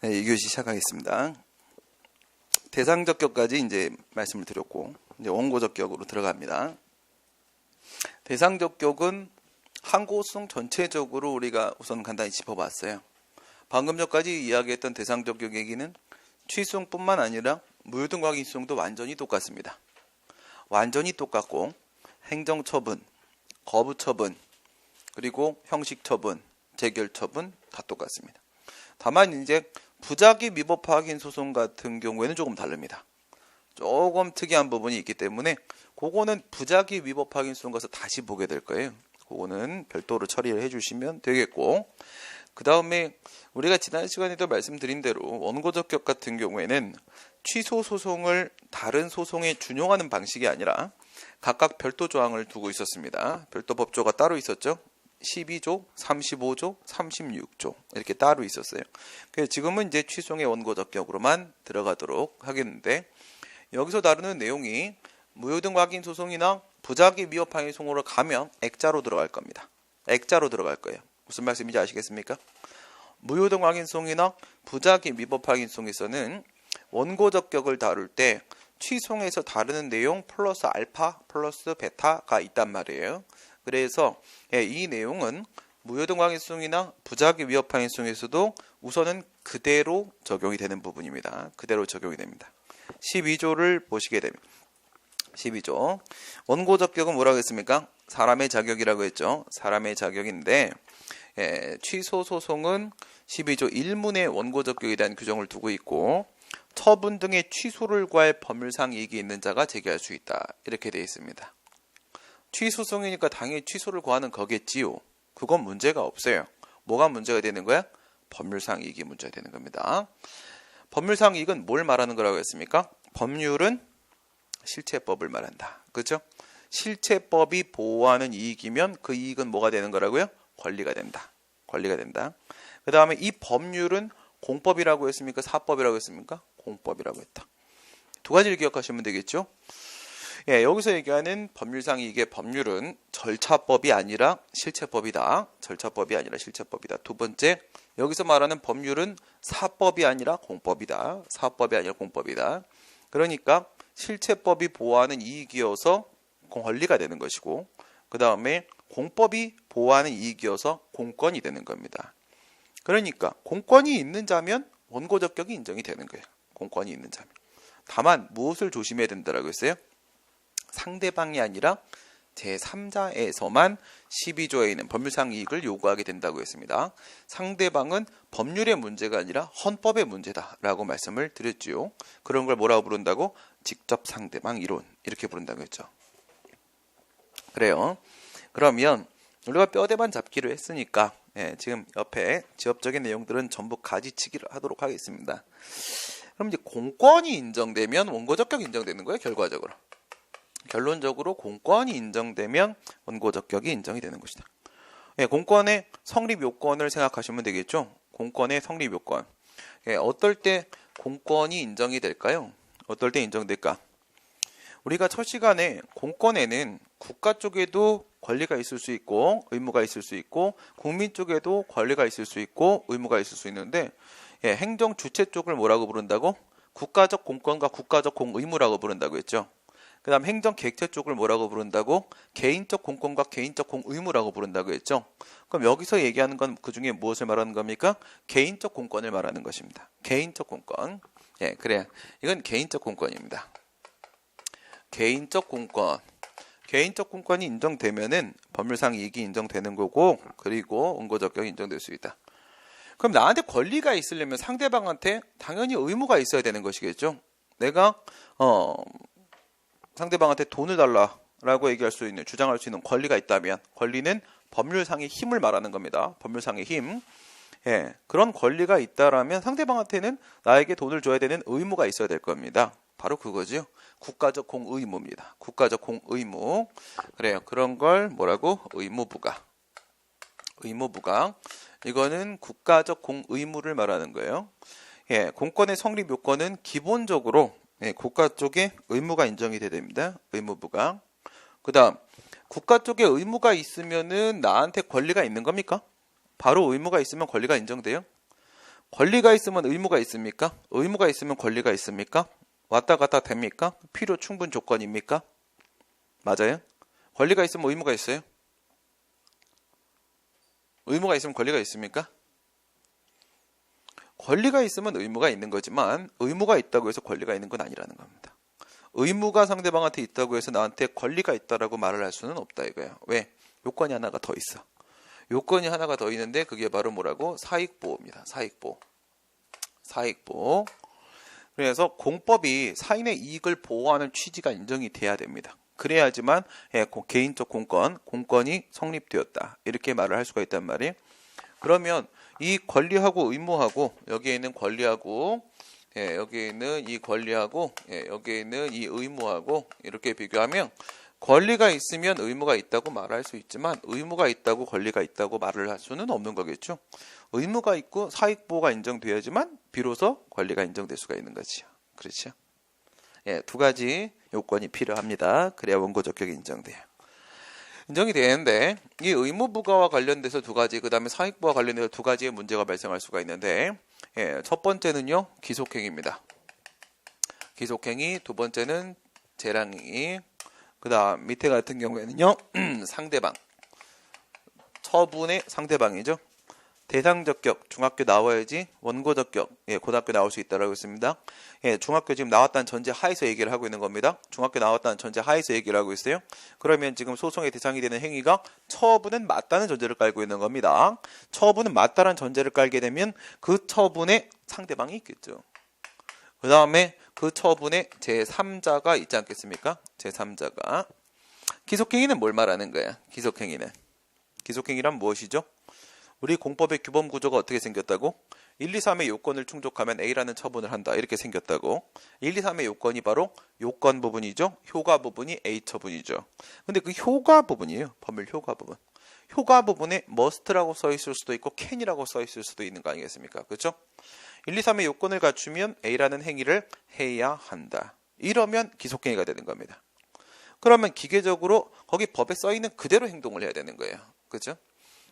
네, 2교시 시작하겠습니다. 대상적격까지 이제 말씀을 드렸고, 이제 원고적격으로 들어갑니다. 대상적격은 항고수송 전체적으로 우리가 우선 간단히 짚어봤어요. 방금 전까지 이야기했던 대상적격 얘기는 취수송뿐만 아니라 무효등과기수송도 완전히 똑같습니다. 완전히 똑같고, 행정처분, 거부처분, 그리고 형식처분, 재결처분 다 똑같습니다. 다만 이제 부작위 위법 확인 소송 같은 경우에는 조금 다릅니다. 조금 특이한 부분이 있기 때문에 그거는 부작위 위법 확인 소송 가서 다시 보게 될 거예요. 그거는 별도로 처리를 해주시면 되겠고, 그 다음에 우리가 지난 시간에도 말씀드린 대로 원고적격 같은 경우에는 취소 소송을 다른 소송에 준용하는 방식이 아니라 각각 별도 조항을 두고 있었습니다. 별도 법조가 따로 있었죠. 12조, 35조, 36조 이렇게 따로 있었어요. 그래서 지금은 이제 취소의 원고적격으로만 들어가도록 하겠는데, 여기서 다루는 내용이 무효등 확인 소송이나 부작위 위법 확인 소송으로 가면 액자로 들어갈 겁니다. 액자로 들어갈 거예요. 무슨 말씀인지 아시겠습니까? 무효등 확인 소송이나 부작위 위법 확인 소송에서는 원고적격을 다룰 때 취소에서 다루는 내용 플러스 알파 플러스 베타가 있단 말이에요. 그래서 이 내용은 무효등 확인 소송이나 부작위 위법 확인 소송에서도 우선은 그대로 적용이 되는 부분입니다. 그대로 적용이 됩니다. 12조를 보시게 되면 12조 원고적격은 뭐라고 했습니까? 사람의 자격이라고 했죠. 사람의 자격인데 취소 소송은 12조 1문의 원고적격에 대한 규정을 두고 있고, 처분 등의 취소를 구할 법률상 이익이 있는 자가 제기할 수 있다, 이렇게 되어 있습니다. 취소송이니까 당연히 취소를 구하는 거겠지요. 그건 문제가 없어요. 뭐가 문제가 되는 거야? 법률상 이익이 문제가 되는 겁니다. 법률상 이익은 뭘 말하는 거라고 했습니까? 법률은 실체법을 말한다. 그렇죠? 실체법이 보호하는 이익이면 그 이익은 뭐가 되는 거라고요? 권리가 된다. 권리가 된다. 그 다음에 이 법률은 공법이라고 했습니까? 사법이라고 했습니까? 공법이라고 했다. 두 가지를 기억하시면 되겠죠? 여기서 얘기하는 법률상 이익의 법률은 절차법이 아니라 실체법이다. 절차법이 아니라 실체법이다. 두 번째, 여기서 말하는 법률은 사법이 아니라 공법이다. 사법이 아니라 공법이다. 그러니까 실체법이 보호하는 이익이어서 권리가 되는 것이고, 그 다음에 공법이 보호하는 이익이어서 공권이 되는 겁니다. 그러니까 공권이 있는 자면 원고적격이 인정이 되는 거예요. 공권이 있는 자면. 다만 무엇을 조심해야 된다라고 했어요? 상대방이 아니라 제3자에서만 12조에 있는 법률상 이익을 요구하게 된다고 했습니다. 상대방은 법률의 문제가 아니라 헌법의 문제다라고 말씀을 드렸지요. 그런 걸 뭐라고 부른다고? 직접 상대방 이론, 이렇게 부른다고 했죠. 그래요. 그러면 우리가 뼈대만 잡기로 했으니까 지금 옆에 지엽적인 내용들은 전부 가지치기를 하도록 하겠습니다. 그럼 이제 공권이 인정되면 원고적격이 인정되는 거예요. 결론적으로 공권이 인정되면 원고적격이 인정이 되는 것이다. 공권의 성립 요건을 생각하시면 되겠죠. 공권의 성립 요건. 어떨 때 공권이 인정이 될까요? 어떨 때 인정될까? 우리가 첫 시간에 공권에는 국가 쪽에도 권리가 있을 수 있고 의무가 있을 수 있고, 국민 쪽에도 권리가 있을 수 있고 의무가 있을 수 있는데, 행정 주체 쪽을 뭐라고 부른다고? 국가적 공권과 국가적 공의무라고 부른다고 했죠. 그 다음 행정 객체 쪽을 뭐라고 부른다고? 개인적 공권과 개인적 공의무라고 부른다고 했죠. 그럼 여기서 얘기하는 건 그 중에 무엇을 말하는 겁니까? 개인적 공권을 말하는 것입니다. 개인적 공권. 그래. 이건 개인적 공권입니다. 개인적 공권. 개인적 공권이 인정되면은 법률상 이익이 인정되는 거고, 그리고 원고적격이 인정될 수 있다. 그럼 나한테 권리가 있으려면 상대방한테 당연히 의무가 있어야 되는 것이겠죠. 내가 상대방한테 돈을 달라라고 얘기할 수 있는, 주장할 수 있는 권리가 있다면, 권리는 법률상의 힘을 말하는 겁니다. 법률상의 힘. 그런 권리가 있다라면 상대방한테는 나에게 돈을 줘야 되는 의무가 있어야 될 겁니다. 바로 그거죠. 국가적 공의무입니다. 국가적 공의무. 그래요. 그런 걸 뭐라고? 의무부가. 이거는 국가적 공의무를 말하는 거예요. 공권의 성립 요건은 기본적으로 국가 쪽에 의무가 인정이 돼야 됩니다. 의무부가. 그 다음, 국가 쪽에 의무가 있으면은 나한테 권리가 있는 겁니까? 바로 의무가 있으면 권리가 인정돼요? 권리가 있으면 의무가 있습니까? 의무가 있으면 권리가 있습니까? 왔다 갔다 됩니까? 필요 충분 조건입니까? 맞아요? 권리가 있으면 의무가 있어요? 의무가 있으면 권리가 있습니까? 권리가 있으면 의무가 있는 거지만 의무가 있다고 해서 권리가 있는 건 아니라는 겁니다. 의무가 상대방한테 있다고 해서 나한테 권리가 있다라고 말을 할 수는 없다 이거예요. 왜? 요건이 하나가 더 있어. 요건이 하나가 더 있는데 그게 바로 뭐라고? 사익보호입니다. 사익보호. 사익보호. 그래서 공법이 사인의 이익을 보호하는 취지가 인정이 돼야 됩니다. 그래야지만 개인적 공권이 성립되었다. 이렇게 말을 할 수가 있단 말이에요. 그러면 이 권리하고 의무하고 여기에 있는 권리하고 여기에 있는 이 권리하고 여기에 있는 이 의무하고 이렇게 비교하면 권리가 있으면 의무가 있다고 말할 수 있지만 의무가 있다고 권리가 있다고 말을 할 수는 없는 거겠죠. 의무가 있고 사익보호가 인정돼야지만 비로소 권리가 인정될 수가 있는 거지요. 그렇죠? 두 가지 요건이 필요합니다. 그래야 원고적격이 인정돼요. 인정이 되는데 이 의무부가와 관련돼서 두 가지, 그 다음에 사익부와 관련돼서 두 가지의 문제가 발생할 수가 있는데 첫 번째는요 기속행위입니다. 기속행위, 두 번째는 재량행위, 그 다음 밑에 같은 경우에는요 상대방, 처분의 상대방이죠. 대상적격, 중학교 나와야지 원고적격, 고등학교 나올 수 있다라고 했습니다. 중학교 지금 나왔다는 전제 하에서 얘기를 하고 있는 겁니다. 중학교 나왔다는 전제 하에서 얘기를 하고 있어요. 그러면 지금 소송의 대상이 되는 행위가 처분은 맞다는 전제를 깔고 있는 겁니다. 처분은 맞다는 전제를 깔게 되면 그 처분의 상대방이 있겠죠. 그 다음에 그 처분의 제3자가 있지 않겠습니까? 제3자가. 기속행위는 뭘 말하는 거야? 기속행위란 무엇이죠? 우리 공법의 규범 구조가 어떻게 생겼다고? 1, 2, 3의 요건을 충족하면 A라는 처분을 한다. 이렇게 생겼다고. 1, 2, 3의 요건이 바로 요건 부분이죠. 효과 부분이 A 처분이죠. 근데 그 효과 부분이에요. 법률 효과 부분. 효과 부분에 must라고 써 있을 수도 있고 can이라고 써 있을 수도 있는 거 아니겠습니까? 그렇죠? 1, 2, 3의 요건을 갖추면 A라는 행위를 해야 한다. 이러면 기속행위가 되는 겁니다. 그러면 기계적으로 거기 법에 써 있는 그대로 행동을 해야 되는 거예요. 그렇죠?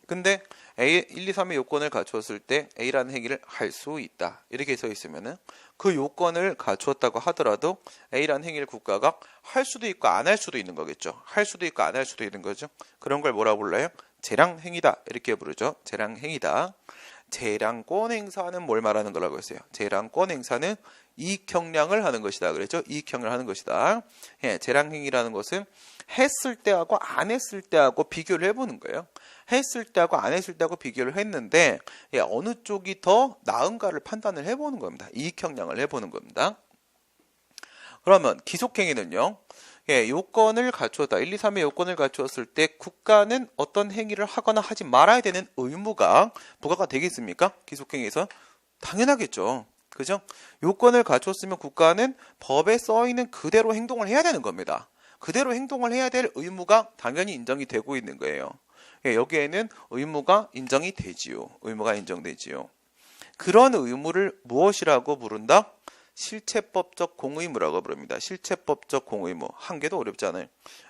근데 A 1, 2, 3의 요건을 갖추었을 때 A라는 행위를 할 수 있다. 이렇게 써 있으면은 그 요건을 갖추었다고 하더라도 A라는 행위를 국가가 할 수도 있고 안 할 수도 있는 거겠죠. 할 수도 있고 안 할 수도 있는 거죠. 그런 걸 뭐라고 불러요? 재량행위다. 이렇게 부르죠. 재량행위다. 재량권 행사는 뭘 말하는 거라고 했어요? 재량권 행사는 이익형량을 하는 것이다. 그랬죠? 이익형량을 하는 것이다. 재량행위라는 것은 했을 때하고 안 했을 때하고 비교를 해보는 거예요. 했을 때하고 안 했을 때하고 비교를 했는데 어느 쪽이 더 나은가를 판단을 해보는 겁니다. 이익형량을 해보는 겁니다. 그러면 기속행위는요. 요건을 갖추었다. 1, 2, 3의 요건을 갖추었을 때 국가는 어떤 행위를 하거나 하지 말아야 되는 의무가 부과가 되겠습니까? 기속행위에서? 당연하겠죠. 그죠? 요건을 갖췄으면 국가는 법에 써있는 그대로 행동을 해야 되는 겁니다. 그대로 행동을 해야 될 의무가 당연히 인정이 되고 있는 거예요. 여기에는 의무가 인정이 되지요. 의무가 인정되지요. 그런 의무를 무엇이라고 부른다? 실체법적 공의무라고 부릅니다. 실체법적 공의무. 한 개도 어렵지 않아요.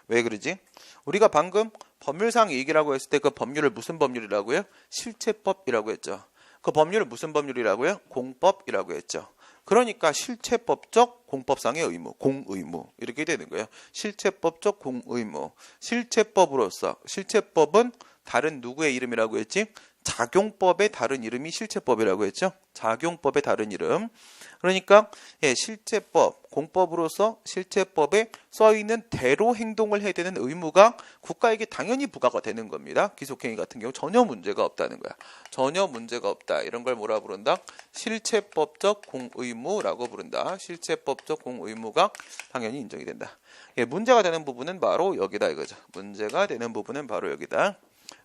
왜 그러지? 우리가 방금 법률상 얘기라고 했을 때 그 법률을 무슨 법률이라고요? 실체법이라고 했죠. 그 법률을 무슨 법률이라고요? 공법이라고 했죠. 그러니까 실체법적 공법상의 의무, 공의무 이렇게 되는 거예요. 실체법적 공의무. 실체법으로서, 실체법은 다른 누구의 이름이라고 했지? 작용법의 다른 이름이 실체법이라고 했죠. 작용법의 다른 이름. 그러니까 실체법, 공법으로서 실체법에 써있는 대로 행동을 해야 되는 의무가 국가에게 당연히 부과가 되는 겁니다. 기속행위 같은 경우 전혀 문제가 없다는 거야. 전혀 문제가 없다. 이런 걸 뭐라 부른다? 실체법적 공의무라고 부른다. 실체법적 공의무가 당연히 인정이 된다. 문제가 되는 부분은 바로 여기다 이거죠. 문제가 되는 부분은 바로 여기다.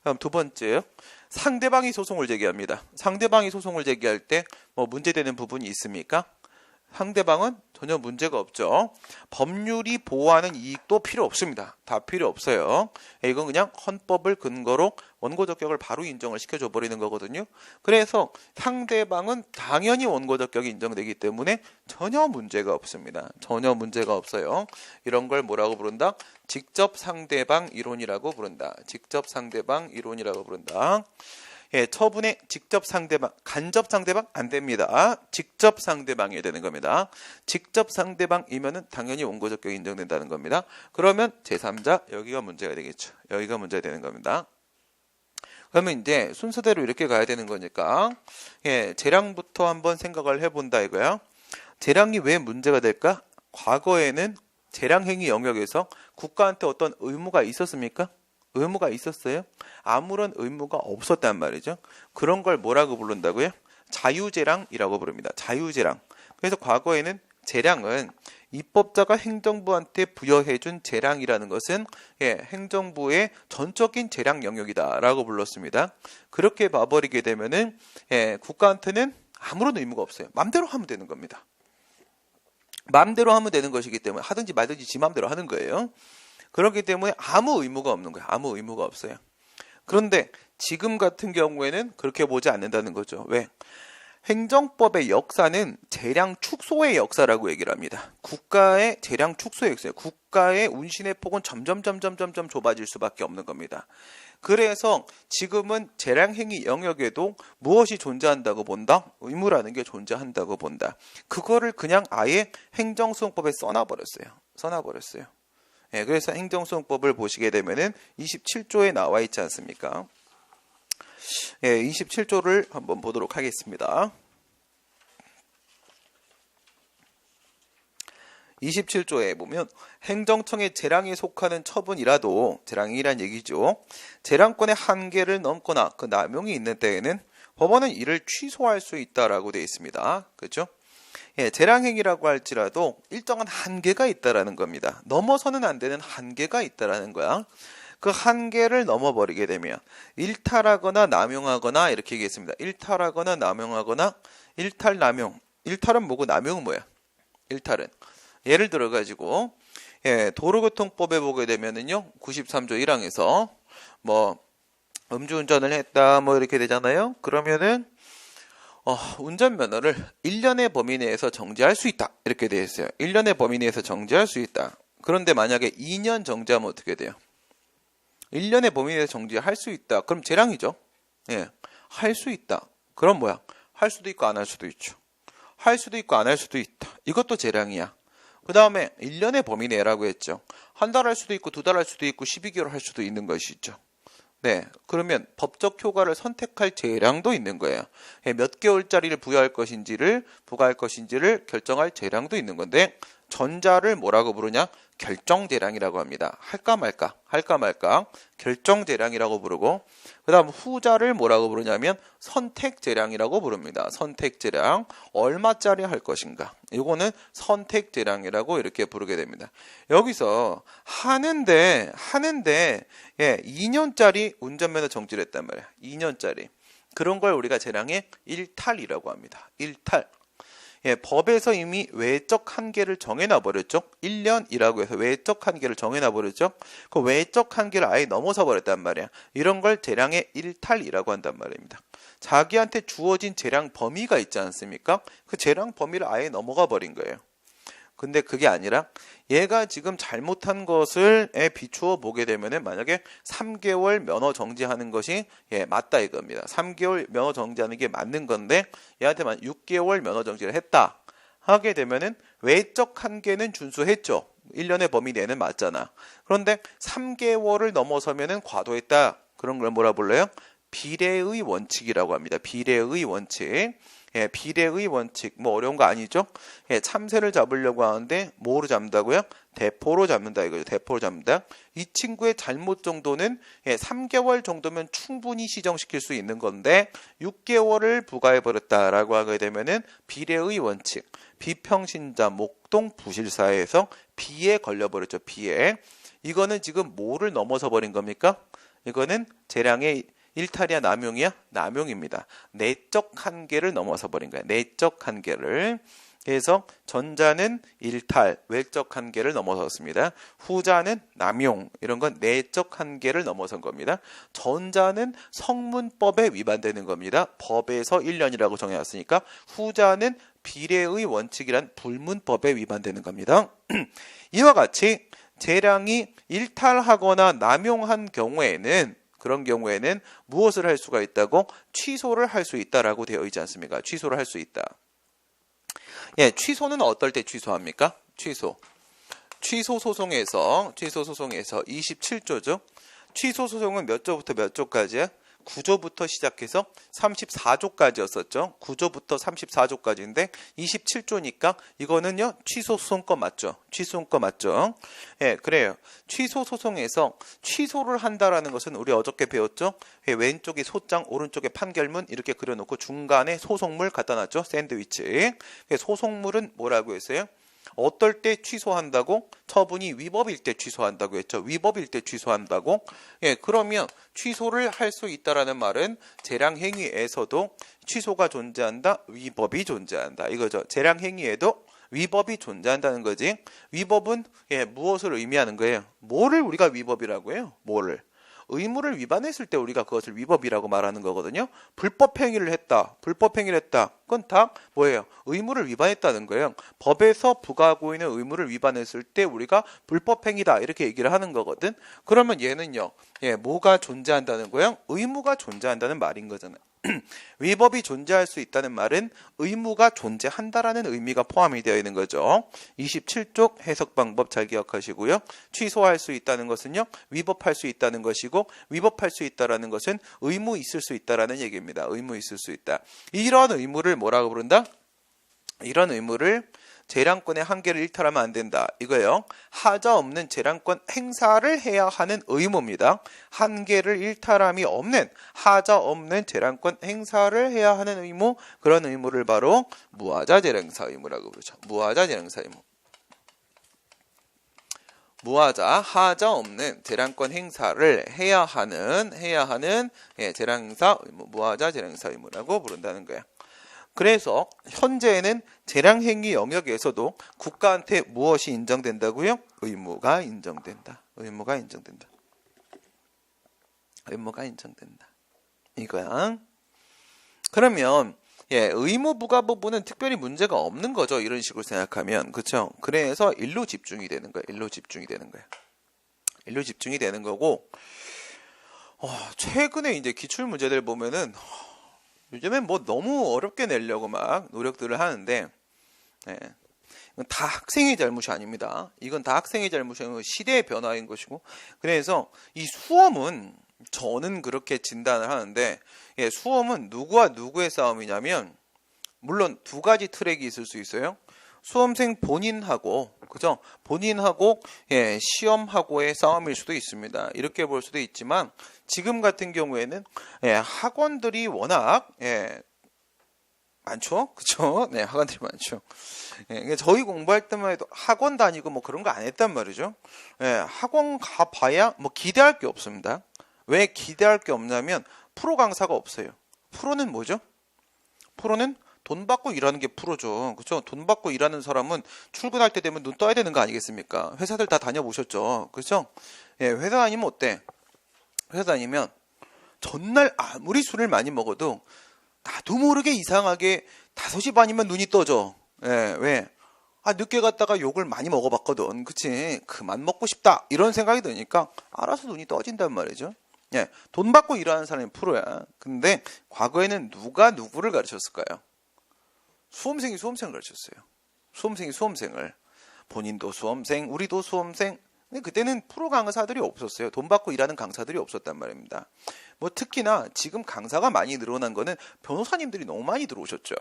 그럼 두 번째요. 상대방이 소송을 제기합니다. 상대방이 소송을 제기할 때 뭐 문제되는 부분이 있습니까? 상대방은 전혀 문제가 없죠. 법률이 보호하는 이익도 필요 없습니다. 다 필요 없어요. 이건 그냥 헌법을 근거로 원고적격을 바로 인정을 시켜줘 버리는 거거든요. 그래서 상대방은 당연히 원고적격이 인정되기 때문에 전혀 문제가 없습니다. 전혀 문제가 없어요. 이런 걸 뭐라고 부른다? 직접 상대방 이론이라고 부른다. 직접 상대방 이론이라고 부른다. 처분의 직접 상대방, 간접 상대방 안 됩니다. 직접 상대방이 되는 겁니다. 직접 상대방이면은 당연히 원고적격이 인정된다는 겁니다. 그러면 제3자 여기가 문제가 되겠죠. 여기가 문제가 되는 겁니다. 그러면 이제 순서대로 이렇게 가야 되는 거니까 재량부터 한번 생각을 해본다 이거야. 재량이 왜 문제가 될까? 과거에는 재량행위 영역에서 국가한테 어떤 의무가 있었습니까? 의무가 있었어요? 아무런 의무가 없었단 말이죠. 그런 걸 뭐라고 부른다고요? 자유재량이라고 부릅니다. 자유재량. 그래서 과거에는 재량은 입법자가 행정부한테 부여해준 재량이라는 것은 행정부의 전적인 재량 영역이다라고 불렀습니다. 그렇게 봐버리게 되면은 국가한테는 아무런 의무가 없어요. 맘대로 하면 되는 겁니다. 맘대로 하면 되는 것이기 때문에 하든지 말든지 지 맘대로 하는 거예요. 그렇기 때문에 아무 의무가 없는 거예요. 아무 의무가 없어요. 그런데 지금 같은 경우에는 그렇게 보지 않는다는 거죠. 왜? 행정법의 역사는 재량 축소의 역사라고 얘기를 합니다. 국가의 재량 축소의 역사예요. 국가의 운신의 폭은 점점 좁아질 수밖에 없는 겁니다. 그래서 지금은 재량행위 영역에도 무엇이 존재한다고 본다? 의무라는 게 존재한다고 본다. 그거를 그냥 아예 행정수용법에 써놔버렸어요. 그래서 행정수용법을 보시게 되면은 27조에 나와 있지 않습니까? 27조를 한번 보도록 하겠습니다. 27조에 보면 행정청의 재량에 속하는 처분이라도 재량이란 얘기죠. 재량권의 한계를 넘거나 그 남용이 있는 때에는 법원은 이를 취소할 수 있다라고 되어 있습니다. 그렇죠? 재량행위라고 할지라도 일정한 한계가 있다라는 겁니다. 넘어서는 안 되는 한계가 있다라는 거야. 그 한계를 넘어버리게 되면 일탈하거나 남용하거나 이렇게 얘기했습니다. 일탈하거나 남용하거나 일탈, 남용. 일탈은 뭐고 남용은 뭐야? 일탈은 예를 들어 가지고 도로교통법에 보게 되면은요 93조 1항에서 뭐 음주운전을 했다 뭐 이렇게 되잖아요. 그러면은 운전면허를 1년의 범위 내에서 정지할 수 있다 이렇게 되어 있어요. 1년의 범위 내에서 정지할 수 있다. 그런데 만약에 2년 정지하면 어떻게 돼요? 1년의 범위 내에서 정지할 수 있다. 그럼 재량이죠. 할 수 있다. 그럼 뭐야? 할 수도 있고 안 할 수도 있죠. 할 수도 있고 안 할 수도 있다. 이것도 재량이야. 그 다음에 1년의 범위 내라고 했죠. 한 달 할 수도 있고 2달 할 수도 있고 12개월 할 수도 있는 것이죠. 그러면 법적 효과를 선택할 재량도 있는 거예요. 몇 개월짜리를 부여할 것인지를 부과할 것인지를 결정할 재량도 있는 건데 전자를 뭐라고 부르냐? 결정재량이라고 합니다. 할까 말까 결정재량이라고 부르고 그 다음 후자를 뭐라고 부르냐면 선택재량이라고 부릅니다. 선택재량 얼마짜리 할 것인가 이거는 선택재량이라고 이렇게 부르게 됩니다. 여기서 하는데 2년짜리 운전면허 정지를 했단 말이야. 2년짜리 그런 걸 우리가 재량의 일탈이라고 합니다. 일탈. 법에서 이미 외적 한계를 정해놔버렸죠. 1년이라고 해서 외적 한계를 정해놔버렸죠. 그 외적 한계를 아예 넘어서 버렸단 말이야. 이런 걸 재량의 일탈이라고 한단 말입니다. 자기한테 주어진 재량 범위가 있지 않습니까? 그 재량 범위를 아예 넘어가 버린 거예요. 근데 그게 아니라 얘가 지금 잘못한 것을 비추어 보게 되면은 만약에 3개월 면허 정지하는 것이 맞다 이겁니다. 3개월 면허 정지하는 게 맞는 건데 얘한테만 6개월 면허 정지를 했다 하게 되면은 외적 한계는 준수했죠. 1년의 범위 내는 맞잖아. 그런데 3개월을 넘어서면은 과도했다. 그런 걸 뭐라 불러요? 비례의 원칙이라고 합니다. 비례의 원칙. 비례의 원칙 뭐 어려운 거 아니죠? 참새를 잡으려고 하는데 뭐로 잡는다고요? 대포로 잡는다 이거죠. 대포로 잡는다. 이 친구의 잘못 정도는 3개월 정도면 충분히 시정시킬 수 있는 건데 6개월을 부과해버렸다라고 하게 되면은 비례의 원칙, 비평신자, 목동, 부실사에서 비에 걸려버렸죠. 비에. 이거는 지금 뭐를 넘어서 버린 겁니까? 이거는 재량의 일탈이야 남용이야? 남용입니다. 내적 한계를 넘어서 버린 거야. 내적 한계를. 그래서 전자는 일탈, 외적 한계를 넘어섰습니다. 후자는 남용, 이런 건 내적 한계를 넘어선 겁니다. 전자는 성문법에 위반되는 겁니다. 법에서 1년이라고 정해놨으니까 후자는 비례의 원칙이란 불문법에 위반되는 겁니다. 이와 같이 재량이 일탈하거나 남용한 경우에는 그런 경우에는 무엇을 할 수가 있다고? 취소를 할 수 있다라고 되어 있지 않습니까? 취소를 할 수 있다. 예, 취소는 어떨 때 취소합니까? 취소 소송에서 27조죠. 취소 소송은 몇 조부터 몇 조까지야? 9조부터 시작해서 34조까지였었죠. 9조부터 34조까지인데 27조니까 이거는요 취소 소송 거 맞죠? 취소 소송 거 맞죠? 예, 그래요. 취소 소송에서 취소를 한다라는 것은 우리 어저께 배웠죠? 예, 왼쪽에 소장, 오른쪽에 판결문 이렇게 그려놓고 중간에 소송물 갖다 놨죠? 샌드위치. 소송물은 뭐라고 했어요? 어떨 때 취소한다고? 처분이 위법일 때 취소한다고 했죠. 위법일 때 취소한다고? 예, 그러면 취소를 할 수 있다라는 말은 재량행위에서도 취소가 존재한다, 위법이 존재한다. 이거죠. 재량행위에도 위법이 존재한다는 거지. 위법은 예, 무엇을 의미하는 거예요? 뭐를 우리가 위법이라고 해요? 뭐를? 의무를 위반했을 때 우리가 그것을 위법이라고 말하는 거거든요. 불법 행위를 했다. 그건 다 뭐예요? 의무를 위반했다는 거예요. 법에서 부과하고 있는 의무를 위반했을 때 우리가 불법 행위다 이렇게 얘기를 하는 거거든. 그러면 얘는요. 예, 뭐가 존재한다는 거예요? 의무가 존재한다는 말인 거잖아요. 위법이 존재할 수 있다는 말은 의무가 존재한다라는 의미가 포함이 되어 있는 거죠. 27쪽 해석 방법 잘 기억하시고요. 취소할 수 있다는 것은요. 위법할 수 있다는 것이고 위법할 수 있다라는 것은 의무 있을 수 있다라는 얘기입니다. 의무 있을 수 있다. 이런 의무를 뭐라고 부른다? 이런 의무를 재량권의 한계를 일탈하면 안 된다. 이거예요. 하자 없는 재량권 행사를 해야 하는 의무입니다. 한계를 일탈함이 없는 하자 없는 재량권 행사를 해야 하는 의무, 그런 의무를 바로 무하자 재량사 의무라고 부르죠. 무하자 재량사 의무. 무하자, 하자 없는 재량권 행사를 해야 하는 예, 재량행사 의무, 무하자 재량행사 의무라고 부른다는 거야. 그래서 현재는 재량행위 영역에서도 국가한테 무엇이 인정된다고요? 의무가 인정된다. 의무가 인정된다. 이거야. 그러면 예, 의무 부과 부분은 특별히 문제가 없는 거죠. 이런 식으로 생각하면. 그렇죠? 그래서 일로 집중이 되는 거야. 일로 집중이 되는 거고 최근에 이제 기출 문제들 보면은 요즘엔 뭐 너무 어렵게 내려고 막 노력들을 하는데 예, 이건 다 학생의 잘못이 아닙니다. 이건 다 학생의 잘못이 아니고 시대의 변화인 것이고 그래서 이 수험은 저는 그렇게 진단을 하는데 예, 수험은 누구와 누구의 싸움이냐면 물론 두 가지 트랙이 있을 수 있어요. 수험생 본인하고 그죠? 본인하고 예, 시험하고의 싸움일 수도 있습니다. 이렇게 볼 수도 있지만 지금 같은 경우에는 예, 학원들이 워낙 예, 많죠, 그죠? 네, 학원들이 많죠. 예, 저희 공부할 때만 해도 학원 다니고 뭐 그런 거 안 했단 말이죠. 예, 학원 가봐야 뭐 기대할 게 없습니다. 왜 기대할 게 없냐면 프로 강사가 없어요. 프로는 뭐죠? 프로는 돈 받고 일하는 게 프로죠. 그렇죠? 돈 받고 일하는 사람은 출근할 때 되면 눈 떠야 되는 거 아니겠습니까? 회사들 다 다녀보셨죠? 그렇죠? 예, 회사 다니면 어때? 회사 다니면 전날 아무리 술을 많이 먹어도 나도 모르게 이상하게 5시 반이면 눈이 떠져. 예, 왜? 늦게 갔다가 욕을 많이 먹어봤거든. 그치? 그만 먹고 싶다. 이런 생각이 드니까 알아서 눈이 떠진단 말이죠. 예, 돈 받고 일하는 사람이 프로야. 근데 과거에는 누가 누구를 가르쳤을까요? 수험생이 수험생을 가르쳤어요. 수험생이 수험생을. 본인도 수험생, 우리도 수험생. 근데 그때는 프로 강사들이 없었어요. 돈 받고 일하는 강사들이 없었단 말입니다. 뭐 특히나 지금 강사가 많이 늘어난 거는 변호사님들이 너무 많이 들어오셨죠.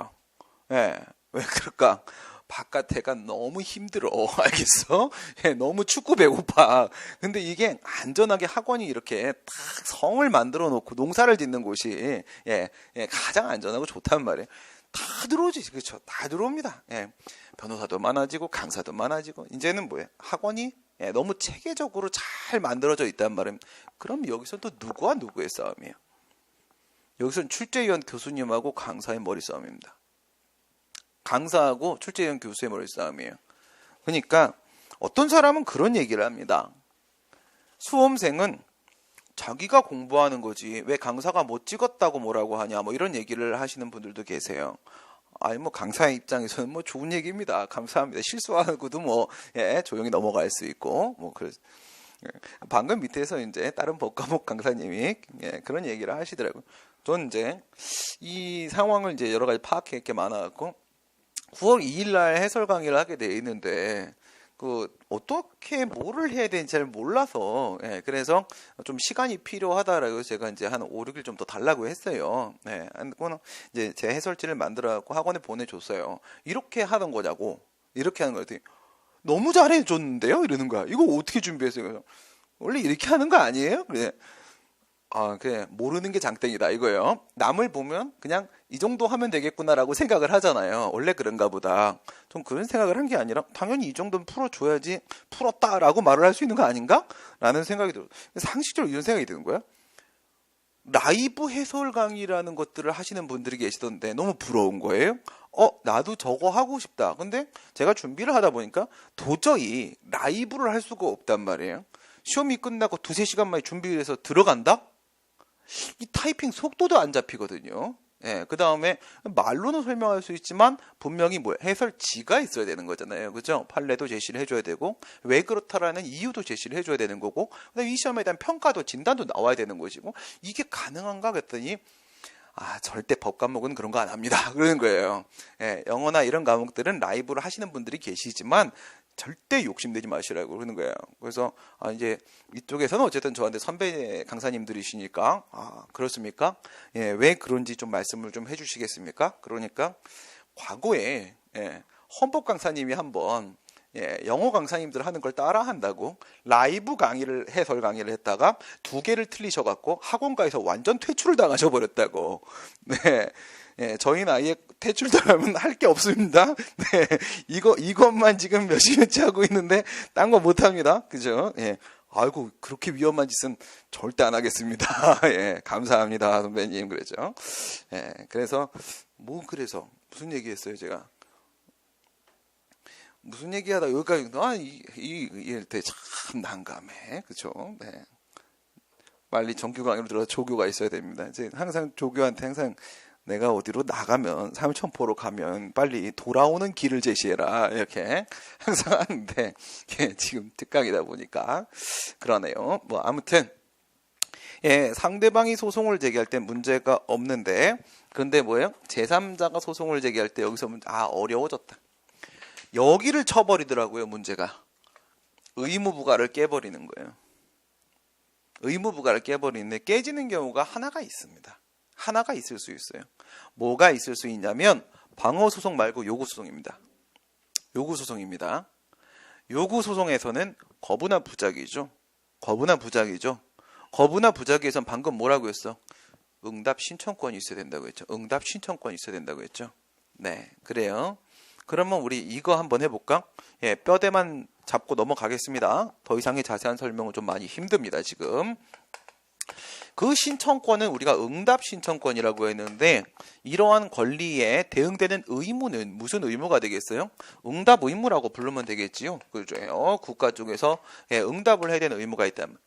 예, 왜 그럴까? 바깥에가 너무 힘들어. 알겠어? 예, 너무 춥고 배고파. 근데 이게 안전하게 학원이 이렇게 딱 성을 만들어 놓고 농사를 짓는 곳이 예, 가장 안전하고 좋단 말이에요. 다 들어오지, 그렇죠? 다 들어옵니다. 예, 변호사도 많아지고 강사도 많아지고 이제는 뭐예요? 학원이 예, 너무 체계적으로 잘 만들어져 있단 말입니다. 그럼 여기서 또 누구와 누구의 싸움이에요? 여기서는 출제위원 교수님하고 강사의 머리 싸움입니다. 강사하고 출제위원 교수의 머리 싸움이에요. 그러니까 어떤 사람은 그런 얘기를 합니다. 수험생은 자기가 공부하는 거지 왜 강사가 못 찍었다고 뭐라고 하냐 뭐 이런 얘기를 하시는 분들도 계세요. 아니 뭐 강사의 입장에서는 뭐 좋은 얘기입니다. 감사합니다. 실수하고도 뭐 예, 조용히 넘어갈 수 있고 뭐 방금 밑에서 이제 다른 법과목 강사님이 그런 얘기를 하시더라고요. 저는 이제 이 상황을 이제 여러 가지 파악할 게 많아갖고 9월 2일 날 해설 강의를 하게 돼 있는데 어떻게 뭐를 해야 되는지 잘 몰라서 그래서 좀 시간이 필요하다라고 제가 이제 한 5, 6일 좀 더 달라고 했어요. 그거는 이제 제 해설지를 만들어 갖고 학원에 보내줬어요. 이렇게 하던 거냐고 이렇게 하는 거였더니 너무 잘해줬는데요? 이러는 거야. 이거 어떻게 준비했어요? 그래서 원래 이렇게 하는 거 아니에요? 그래. 그래. 모르는 게 장땡이다. 이거예요. 남을 보면 그냥 이 정도 하면 되겠구나라고 생각을 하잖아요. 원래 그런가 보다. 좀 그런 생각을 한 게 아니라 당연히 이 정도는 풀어줘야지 풀었다라고 말을 할 수 있는 거 아닌가? 라는 생각이 들어요. 상식적으로 이런 생각이 드는 거야. 라이브 해설 강의라는 것들을 하시는 분들이 계시던데 너무 부러운 거예요. 나도 저거 하고 싶다. 근데 제가 준비를 하다 보니까 도저히 라이브를 할 수가 없단 말이에요. 시험이 끝나고 2-3시간 만에 준비를 해서 들어간다? 이 타이핑 속도도 안 잡히거든요. 그 다음에 말로는 설명할 수 있지만 분명히 해설지가 있어야 되는 거잖아요. 그죠? 판례도 제시를 해줘야 되고 왜 그렇다라는 이유도 제시를 해줘야 되는 거고 그다음에 이 시험에 대한 평가도 진단도 나와야 되는 것이고 이게 가능한가 그랬더니 절대 법 과목은 그런 거 안 합니다. 그러는 거예요. 영어나 이런 과목들은 라이브를 하시는 분들이 계시지만 절대 욕심내지 마시라고 그러는 거예요. 그래서 이제 이쪽에서는 어쨌든 저한테 선배 강사님들이시니까 그렇습니까? 왜 그런지 좀 말씀을 좀 해주시겠습니까? 그러니까 과거에 헌법 강사님이 한번 영어 강사님들 하는 걸 따라 한다고 라이브 강의를 해설 강의를 했다가 2개를 틀리셔갖고 학원가에서 완전 퇴출을 당하셔 버렸다고. 저희는 아예 퇴출당하면 할 게 없습니다. 이것만 지금 몇십 년째 하고 있는데 딴 거 못 합니다. 그죠? 아이고 그렇게 위험한 짓은 절대 안 하겠습니다. 감사합니다 선배님 그랬죠. 그래서 그래서 무슨 얘기했어요 제가? 무슨 얘기하다 여기까지 이럴 때 참 난감해. 그렇죠? 빨리 정규 강의로 들어서 조교가 있어야 됩니다. 이제 항상 조교한테 내가 어디로 나가면 삼천포로 가면 빨리 돌아오는 길을 제시해라 이렇게 항상 하는데 지금 특강이다 보니까 그러네요. 아무튼 상대방이 소송을 제기할 때 문제가 없는데 그런데 제3자가 소송을 제기할 때 여기서 어려워졌다. 여기를 쳐버리더라고요. 문제가 의무부가를 깨버리는 거예요. 의무부가를 깨버리는데 깨지는 경우가 하나가 있습니다. 하나가 있을 수 있어요. 뭐가 있을 수 있냐면 방어소송 말고 요구소송입니다. 요구소송입니다. 요구소송에서는 거부나 부작위죠. 거부나 부작위에선 방금 뭐라고 했어? 응답 신청권이 있어야 된다고 했죠. 응답 신청권이 있어야 된다고 했죠. 그래요. 그러면 우리 이거 한번 해볼까? 뼈대만 잡고 넘어가겠습니다. 더 이상의 자세한 설명은 좀 많이 힘듭니다, 지금. 그 신청권은 우리가 응답 신청권이라고 했는데 이러한 권리에 대응되는 의무는 무슨 의무가 되겠어요? 응답 의무라고 부르면 되겠지요. 그죠? 국가 쪽에서 응답을 해야 되는 의무가 있다면.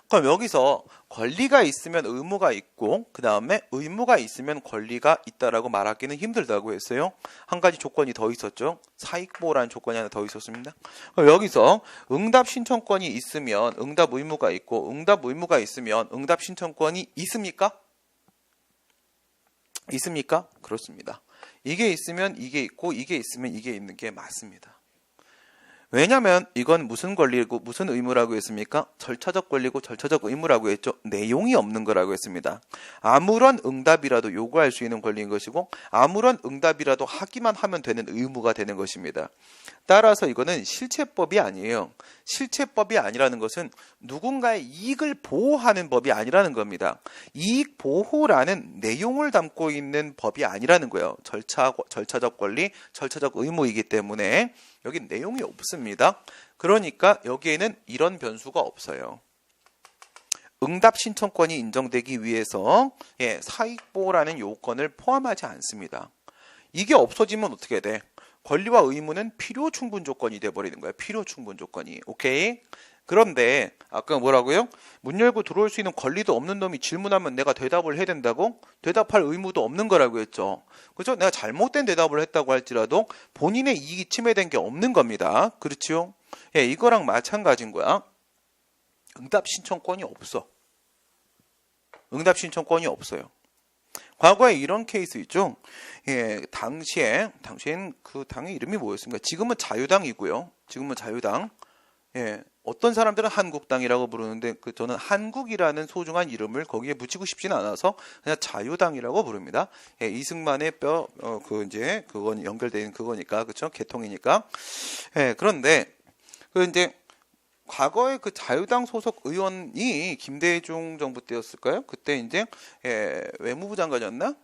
그럼 여기서 권리가 있으면 의무가 있고 그 다음에 의무가 있으면 권리가 있다라고 말하기는 힘들다고 했어요. 한 가지 조건이 더 있었죠. 사익보호라는 조건이 하나 더 있었습니다. 그럼 여기서 응답 신청권이 있으면 응답 의무가 있고 응답 의무가 있으면 응답 신청권이 있습니까? 있습니까? 그렇습니다. 이게 있으면 이게 있고 이게 있으면 이게 있는 게 맞습니다. 왜냐면 이건 무슨 권리고 무슨 의무라고 했습니까? 절차적 권리고 절차적 의무라고 했죠. 내용이 없는 거라고 했습니다. 아무런 응답이라도 요구할 수 있는 권리인 것이고 아무런 응답이라도 하기만 하면 되는 의무가 되는 것입니다. 따라서 이거는 실체법이 아니에요. 실체법이 아니라는 것은 누군가의 이익을 보호하는 법이 아니라는 겁니다. 이익 보호라는 내용을 담고 있는 법이 아니라는 거예요. 절차적 권리, 절차적 의무이기 때문에 여기 내용이 없습니다. 그러니까 여기에는 이런 변수가 없어요. 응답 신청권이 인정되기 위해서 사익보호라는 요건을 포함하지 않습니다. 이게 없어지면 어떻게 돼? 권리와 의무는 필요 충분 조건이 돼버리는 거야. 필요 충분 조건이. 오케이? 그런데 아까 뭐라고요? 문 열고 들어올 수 있는 권리도 없는 놈이 질문하면 내가 대답을 해야 된다고? 대답할 의무도 없는 거라고 했죠. 그죠? 내가 잘못된 대답을 했다고 할지라도 본인의 이익이 침해된 게 없는 겁니다. 그렇죠? 이거랑 마찬가지인 거야. 응답 신청권이 없어. 응답 신청권이 없어요. 과거에 이런 케이스 있죠. 예, 당시엔 그 당의 이름이 뭐였습니까? 지금은 자유당이고요. 지금은 자유당. 예, 어떤 사람들은 한국당이라고 부르는데 저는 한국이라는 소중한 이름을 거기에 붙이고 싶지는 않아서 그냥 자유당이라고 부릅니다. 예, 이승만의 그건 연결되어 있는 그거니까, 그렇죠? 계통이니까. 예, 그런데 이제 과거에 그 자유당 소속 의원이 김대중 정부 때였을까요? 그때 이제 외무부 장관이었나?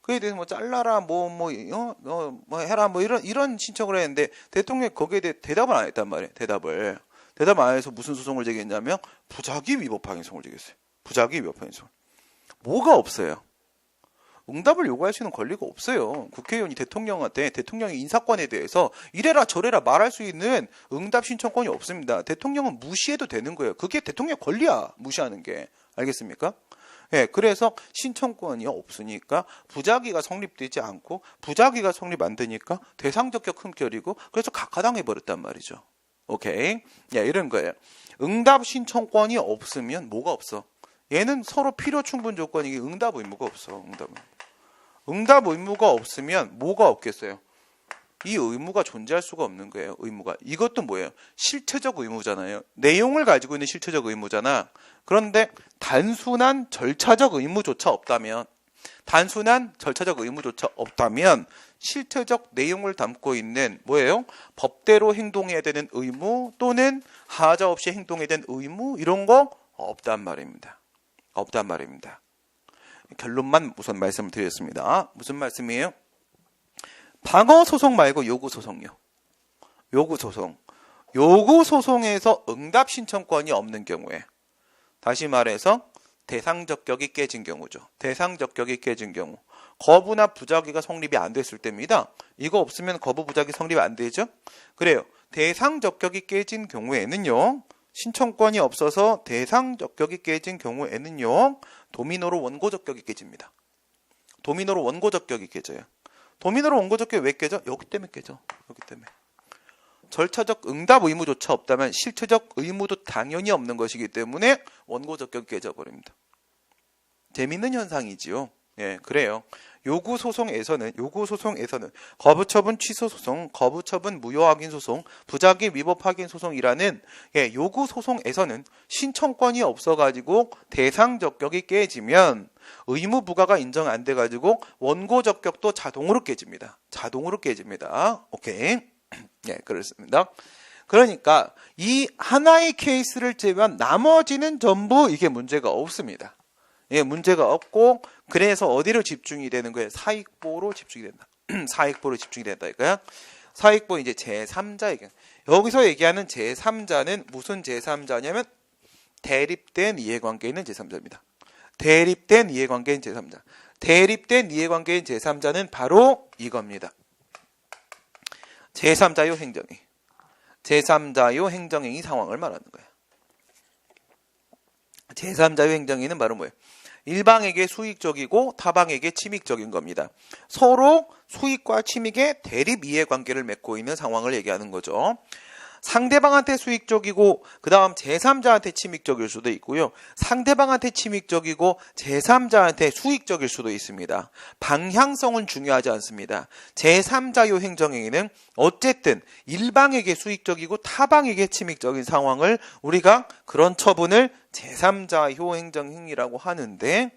그에 대해서 뭐 잘라라 뭐 해라 뭐 이런 신청을 했는데 대통령이 거기에 대해 대답을 안 했단 말이에요. 대답 안 해서 무슨 소송을 제기했냐면 부작위 위법 확인 소송을 제기했어요. 부작위 위법 확인 소송. 뭐가 없어요. 응답을 요구할 수 있는 권리가 없어요. 국회의원이 대통령한테 대통령의 인사권에 대해서 이래라 저래라 말할 수 있는 응답 신청권이 없습니다. 대통령은 무시해도 되는 거예요. 그게 대통령 권리야. 무시하는 게. 알겠습니까? 예, 그래서 신청권이 없으니까 부작위가 성립되지 않고 부작위가 성립 안 되니까 대상적격 흠결이고 그래서 각하당해버렸단 말이죠. 오케이. 예, 이런 거예요. 응답 신청권이 없으면 뭐가 없어? 얘는 서로 필요 충분 조건이 응답 의무가 없어. 응답 의무가 없으면 뭐가 없겠어요? 이 의무가 존재할 수가 없는 거예요. 의무가. 이것도 뭐예요? 실체적 의무잖아요. 내용을 가지고 있는 실체적 의무잖아. 그런데 단순한 절차적 의무조차 없다면 실체적 내용을 담고 있는 뭐예요? 법대로 행동해야 되는 의무 또는 하자 없이 행동해야 되는 의무 이런 거 없단 말입니다. 결론만 우선 말씀을 드렸습니다. 무슨 말씀이에요? 방어 소송 말고 요구 소송이요. 요구 소송에서 응답 신청권이 없는 경우에 다시 말해서 대상 적격이 깨진 경우죠. 대상 적격이 깨진 경우. 거부나 부작위가 성립이 안 됐을 때입니다. 이거 없으면 거부 부작위 성립이 안 되죠? 그래요. 대상 적격이 깨진 경우에는요. 신청권이 없어서 대상 적격이 깨진 경우에는요. 도미노로 원고 적격이 깨집니다. 도미노로 원고 적격이 깨져요. 도미노로 원고 적격이 왜 깨져? 여기 때문에 깨져. 여기 때문에. 절차적 응답 의무조차 없다면 실체적 의무도 당연히 없는 것이기 때문에 원고 적격이 깨져버립니다. 재밌는 현상이지요. 예, 그래요. 요구 소송에서는 거부처분 취소 소송, 거부처분 무효 확인 소송, 부작위 위법 확인 소송이라는 요구 소송에서는 신청권이 없어가지고 대상 적격이 깨지면 의무 부과가 인정 안 돼가지고 원고 적격도 자동으로 깨집니다. 오케이. 예, 그렇습니다. 그러니까 이 하나의 케이스를 제외한 나머지는 전부 이게 문제가 없습니다. 예, 문제가 없고 그래서 어디로 집중이 되는 거예요? 사익보로 집중이 된다. 사익보로 집중이 된다니까요. 사익보 이제 제3자 얘기. 여기서 얘기하는 제3자는 무슨 제3자냐면 대립된 이해관계에 있는 제3자입니다. 대립된 이해관계인 제3자. 대립된 이해관계인 제3자는 바로 이겁니다. 제3자요 행정행. 제3자요 행정행위 상황을 말하는 거예요. 제3자요 행정행위는 바로 뭐예요? 일방에게 수익적이고 타방에게 침익적인 겁니다. 서로 수익과 침익의 대립 이해관계를 맺고 있는 상황을 얘기하는 거죠. 상대방한테 수익적이고 그 다음 제3자한테 침익적일 수도 있고요. 상대방한테 침익적이고 제3자한테 수익적일 수도 있습니다. 방향성은 중요하지 않습니다. 제3자요 행정행위는 어쨌든 일방에게 수익적이고 타방에게 침익적인 상황을 우리가 그런 처분을 제3자요 행정행위라고 하는데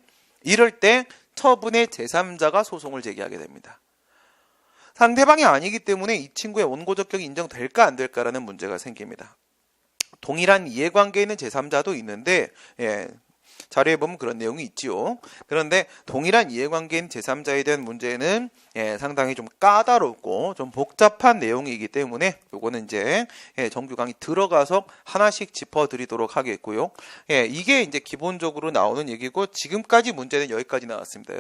이럴 때 처분의 제3자가 소송을 제기하게 됩니다. 상대방이 아니기 때문에 이 친구의 원고 적격이 인정될까 안 될까라는 문제가 생깁니다. 동일한 이해관계에 있는 제3자도 있는데 자료에 보면 그런 내용이 있지요. 그런데 동일한 이해관계인 제3자에 대한 문제는 상당히 좀 까다롭고 좀 복잡한 내용이기 때문에 요거는 이제 정규 강의 들어가서 하나씩 짚어드리도록 하겠고요. 이게 이제 기본적으로 나오는 얘기고 지금까지 문제는 여기까지 나왔습니다.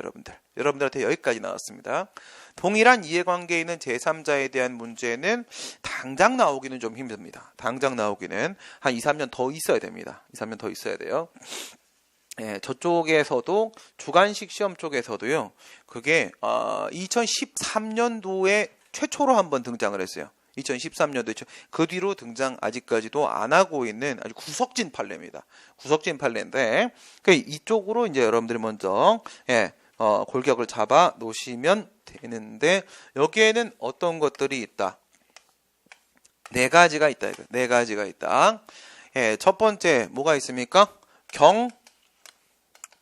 여러분들한테 여기까지 나왔습니다. 동일한 이해관계에 있는 제3자에 대한 문제는 당장 나오기는 좀 힘듭니다. 당장 나오기는 한 2, 3년 더 있어야 됩니다. 2, 3년 더 있어야 돼요. 저쪽에서도 주관식 시험 쪽에서도요. 그게 2013년도에 최초로 한번 등장을 했어요. 2013년도 그 뒤로 등장 아직까지도 안 하고 있는 아주 구석진 판례입니다. 구석진 판례인데 이쪽으로 이제 여러분들이 먼저 골격을 잡아 놓으시면 되는데 여기에는 어떤 것들이 있다? 네 가지가 있다. 네 가지가 있다. 첫 번째 뭐가 있습니까?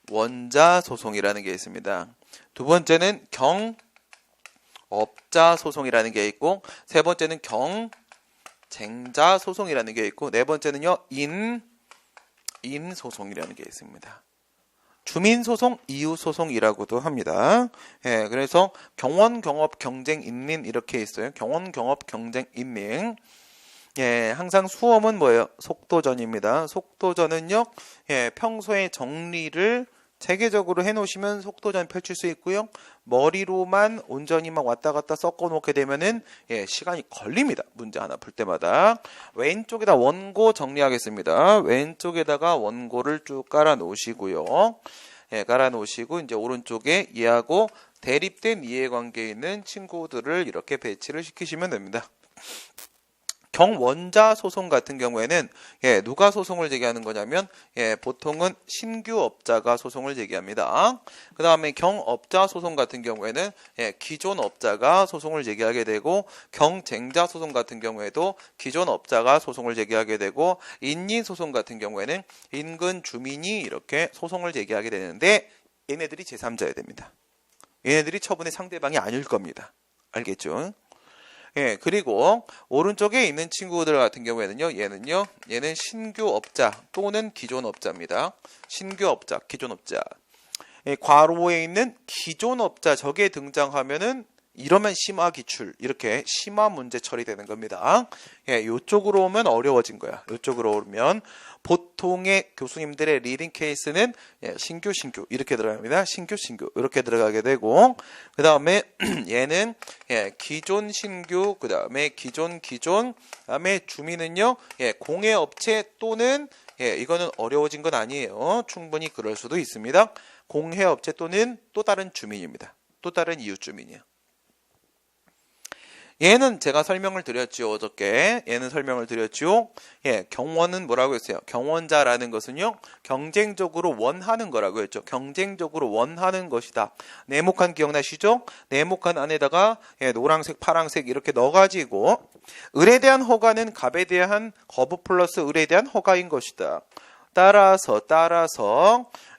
경원자 소송이라는 게 있습니다. 두 번째는 경업자 소송이라는 게 있고, 세 번째는 경쟁자 소송이라는 게 있고, 네 번째는요 인소송이라는 게 있습니다. 주민소송, 이웃소송이라고도 합니다. 그래서 경원, 경업, 경쟁, 인민 이렇게 있어요. 경원, 경업, 경쟁, 인민. 항상 수험은 뭐예요? 속도전입니다. 속도전은요, 평소에 정리를 체계적으로 해놓으시면 속도전 펼칠 수 있고요. 머리로만 온전히 막 왔다 갔다 섞어 놓게 되면은 시간이 걸립니다. 문제 하나 풀 때마다. 왼쪽에다 원고 정리하겠습니다. 왼쪽에다가 원고를 쭉 깔아 놓으시고요. 깔아 놓으시고 이제 오른쪽에 얘하고 대립된 이해관계에 있는 친구들을 이렇게 배치를 시키시면 됩니다. 경원자 소송 같은 경우에는 누가 소송을 제기하는 거냐면 보통은 신규업자가 소송을 제기합니다. 그 다음에 경업자 소송 같은 경우에는 기존 업자가 소송을 제기하게 되고, 경쟁자 소송 같은 경우에도 기존 업자가 소송을 제기하게 되고, 인민 소송 같은 경우에는 인근 주민이 이렇게 소송을 제기하게 되는데 얘네들이 제3자여야 됩니다. 얘네들이 처분의 상대방이 아닐 겁니다. 알겠죠? 그리고 오른쪽에 있는 친구들 같은 경우에는요, 얘는 신규업자 또는 기존업자입니다. 신규업자, 기존업자. 괄호에 있는 기존업자 저게 등장하면은 이러면 심화 기출, 이렇게 심화 문제 처리되는 겁니다. 요쪽으로 오면 어려워진 거야. 요쪽으로 오면 보통의 교수님들의 리딩 케이스는 신규 이렇게 들어갑니다. 신규 이렇게 들어가게 되고, 그 다음에 얘는 기존 신규, 그 다음에 기존, 그 다음에 주민은요 공해업체 또는 이거는 어려워진 건 아니에요. 충분히 그럴 수도 있습니다. 공해업체 또는 또 다른 주민입니다. 또 다른 이웃 주민이에요. 얘는 제가 설명을 드렸죠. 어저께 얘는 설명을 드렸죠. 경원은 뭐라고 했어요? 경원자라는 것은요 경쟁적으로 원하는 거라고 했죠. 경쟁적으로 원하는 것이다. 네모칸 기억나시죠? 네모칸 안에다가 노란색, 파란색 이렇게 넣어가지고 을에 대한 허가는 갑에 대한 거부 플러스 을에 대한 허가인 것이다. 따라서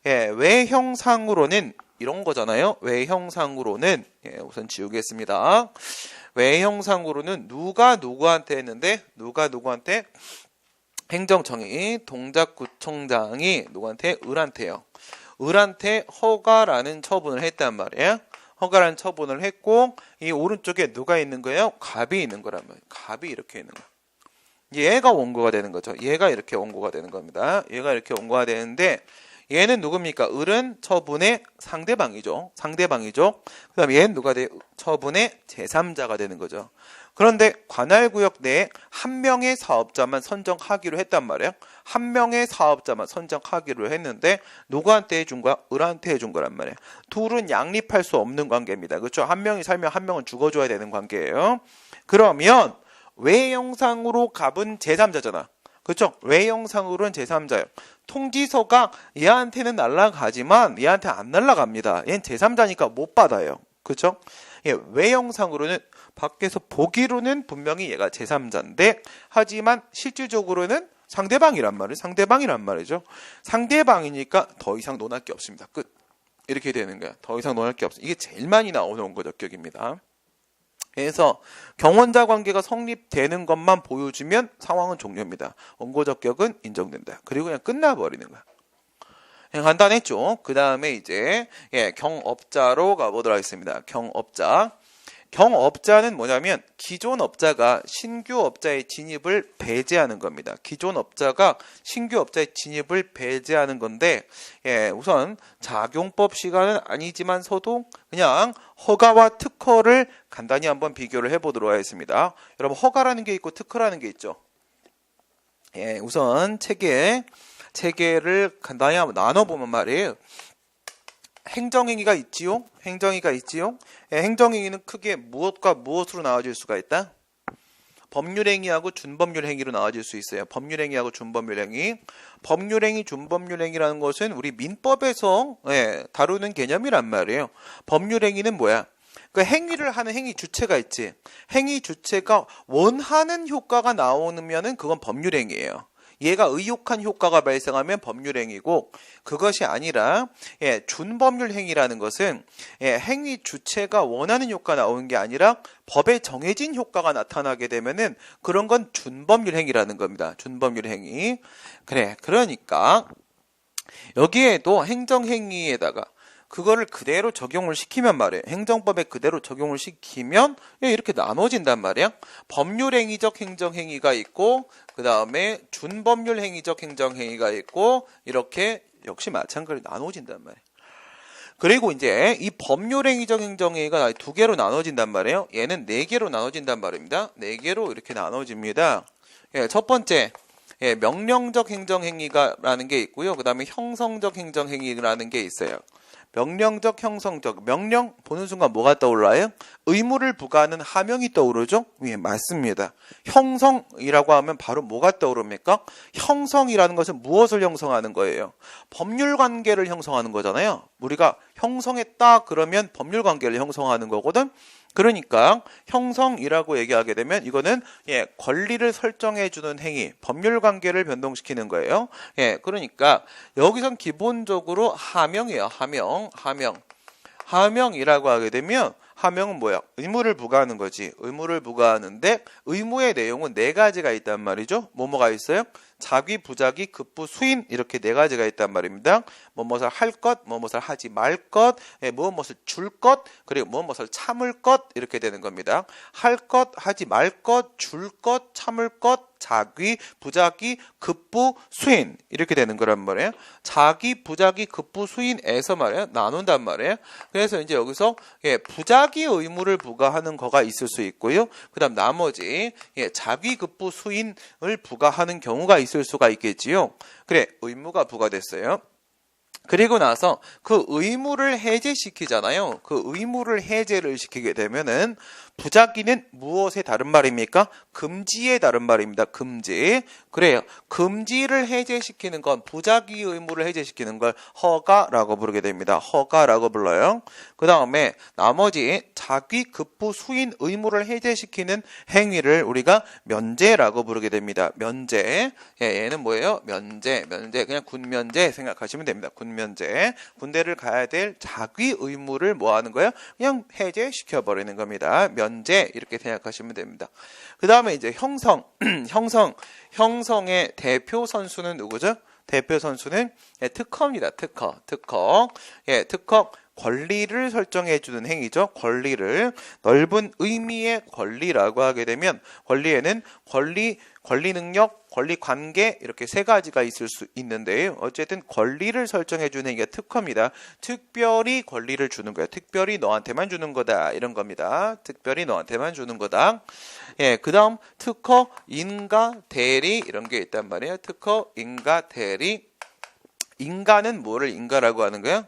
외형상으로는 이런 거잖아요. 외형상으로는 우선 지우겠습니다. 외형상으로는 누가 누구한테 했는데, 누가 누구한테? 행정청이, 동작구청장이 누구한테? 을한테요. 을한테 허가라는 처분을 했단 말이에요. 허가라는 처분을 했고, 이 오른쪽에 누가 있는 거예요? 갑이 있는 거란 말이에요. 갑이 이렇게 있는 거예요. 얘가 원고가 되는 거죠. 얘가 이렇게 원고가 되는 겁니다. 얘가 이렇게 원고가 되는데, 얘는 누굽니까? 을은 처분의 상대방이죠. 그 다음에 얘는 누가 돼? 처분의 제3자가 되는 거죠. 그런데 관할구역 내에 한 명의 사업자만 선정하기로 했단 말이에요. 한 명의 사업자만 선정하기로 했는데 누구한테 해준 거야? 을한테 해준 거란 말이에요. 둘은 양립할 수 없는 관계입니다. 그렇죠? 한 명이 살면 한 명은 죽어줘야 되는 관계예요. 그러면 외형상으로 갑은 제3자잖아. 그렇죠? 외형상으로는 제3자예요. 통지서가 얘한테는 날아가지만 얘한테 안 날아갑니다. 얘는 제3자니까 못 받아요. 그렇죠? 외형상으로는 밖에서 보기로는 분명히 얘가 제3자인데 하지만 실질적으로는 상대방이란 말이죠. 상대방이니까 더 이상 논할 게 없습니다. 끝. 이렇게 되는 거야. 더 이상 논할 게 없어. 이게 제일 많이 나오는 원고적격입니다. 그래서 경원자 관계가 성립되는 것만 보여주면 상황은 종료입니다. 원고적격은 인정된다. 그리고 그냥 끝나버리는 거야. 그냥 간단했죠. 그 다음에 이제 경업자로 가보도록 하겠습니다. 경업자는 뭐냐면 기존 업자가 신규 업자의 진입을 배제하는 겁니다. 기존 업자가 신규 업자의 진입을 배제하는 건데 우선 작용법 시간은 아니지만서도 그냥 허가와 특허를 간단히 한번 비교를 해보도록 하겠습니다. 여러분 허가라는 게 있고 특허라는 게 있죠. 우선 체계를 간단히 한번 나눠보면 말이에요. 행정행위가 있지요. 행정행위는 크게 무엇과 무엇으로 나눠질 수가 있다? 법률행위하고 준법률행위로 나눠질 수 있어요. 법률행위하고 준법률행위. 법률행위, 준법률행위라는 것은 우리 민법에서 다루는 개념이란 말이에요. 법률행위는 뭐야? 그 행위를 하는 행위 주체가 있지. 행위 주체가 원하는 효과가 나오면은 그건 법률행위예요. 얘가 의욕한 효과가 발생하면 법률행위고, 그것이 아니라 준법률행위라는 것은 행위 주체가 원하는 효과가 나오는 게 아니라 법에 정해진 효과가 나타나게 되면은 그런 건 준법률행위라는 겁니다. 준법률행위. 그래, 그러니까 여기에도 행정행위에다가 그거를 그대로 적용을 시키면 말이에요. 행정법에 그대로 적용을 시키면 이렇게 나눠진단 말이야. 법률행위적 행정행위가 있고, 그 다음에 준법률행위적 행정행위가 있고, 이렇게 역시 마찬가지로 나눠진단 말이에요. 그리고 이제 이 법률행위적 행정행위가 두 개로 나눠진단 말이에요. 얘는 네 개로 나눠진단 말입니다. 네 개로 이렇게 나눠집니다. 첫 번째, 명령적 행정행위라는 게 있고요. 그 다음에 형성적 행정행위라는 게 있어요. 명령적, 형성적. 명령 보는 순간 뭐가 떠올라요? 의무를 부과하는 하명이 떠오르죠? 예, 맞습니다. 형성이라고 하면 바로 뭐가 떠오릅니까? 형성이라는 것은 무엇을 형성하는 거예요? 법률 관계를 형성하는 거잖아요. 우리가 형성했다 그러면 법률 관계를 형성하는 거거든. 그러니까 형성이라고 얘기하게 되면 이거는 권리를 설정해 주는 행위, 법률 관계를 변동시키는 거예요. 그러니까 여기선 기본적으로 하명이에요. 하명이라고 하게 되면 하명은 뭐야? 의무를 부과하는 거지. 의무를 부과하는데 의무의 내용은 네 가지가 있단 말이죠. 뭐가 있어요? 자기, 부자기, 급부, 수인 이렇게 네 가지가 있단 말입니다. 무엇을 할 것, 무엇을 하지 말 것, 무엇을 줄 것, 그리고 무엇을 참을 것 이렇게 되는 겁니다. 할 것, 하지 말 것, 줄 것, 참을 것, 자기, 부자기, 급부, 수인 이렇게 되는 거란 말이에요. 자기, 부자기, 급부, 수인에서 말이에요. 나눈단 말이에요. 그래서 이제 여기서 부자기 의무를 부과하는 거가 있을 수 있고요. 그 다음 나머지 자기, 급부, 수인을 부과하는 경우가 있을 수가 있겠지요. 그래, 의무가 부과됐어요. 그리고 나서 그 의무를 해제시키잖아요. 그 의무를 해제를 시키게 되면은 부작위는 무엇의 다른 말입니까? 금지의 다른 말입니다. 금지. 그래요. 금지를 해제시키는 건 부작위 의무를 해제시키는 걸 허가라고 부르게 됩니다. 허가라고 불러요. 그 다음에 나머지 자기, 급부, 수인 의무를 해제시키는 행위를 우리가 면제라고 부르게 됩니다. 면제. 얘는 뭐예요? 면제. 그냥 군면제 생각하시면 됩니다. 군면제. 군대를 가야 될 자기 의무를 뭐 하는 거예요? 그냥 해제시켜버리는 겁니다. 면제 이렇게 생각하시면 됩니다. 그 다음에 이제 형성의 대표 선수는 누구죠? 대표 선수는 특허입니다. 특허. 특허. 권리를 설정해 주는 행위죠. 권리를 넓은 의미의 권리라고 하게 되면 권리에는 권리 능력, 권리 관계 이렇게 세 가지가 있을 수 있는데요. 어쨌든 권리를 설정해 주는 행위가 특허입니다. 특별히 권리를 주는 거예요. 특별히 너한테만 주는 거다 이런 겁니다. 특별히 너한테만 주는 거다. 그 다음 특허, 인가, 대리 이런 게 있단 말이에요. 특허, 인가, 대리. 인가는 뭐를 인가라고 하는 거예요?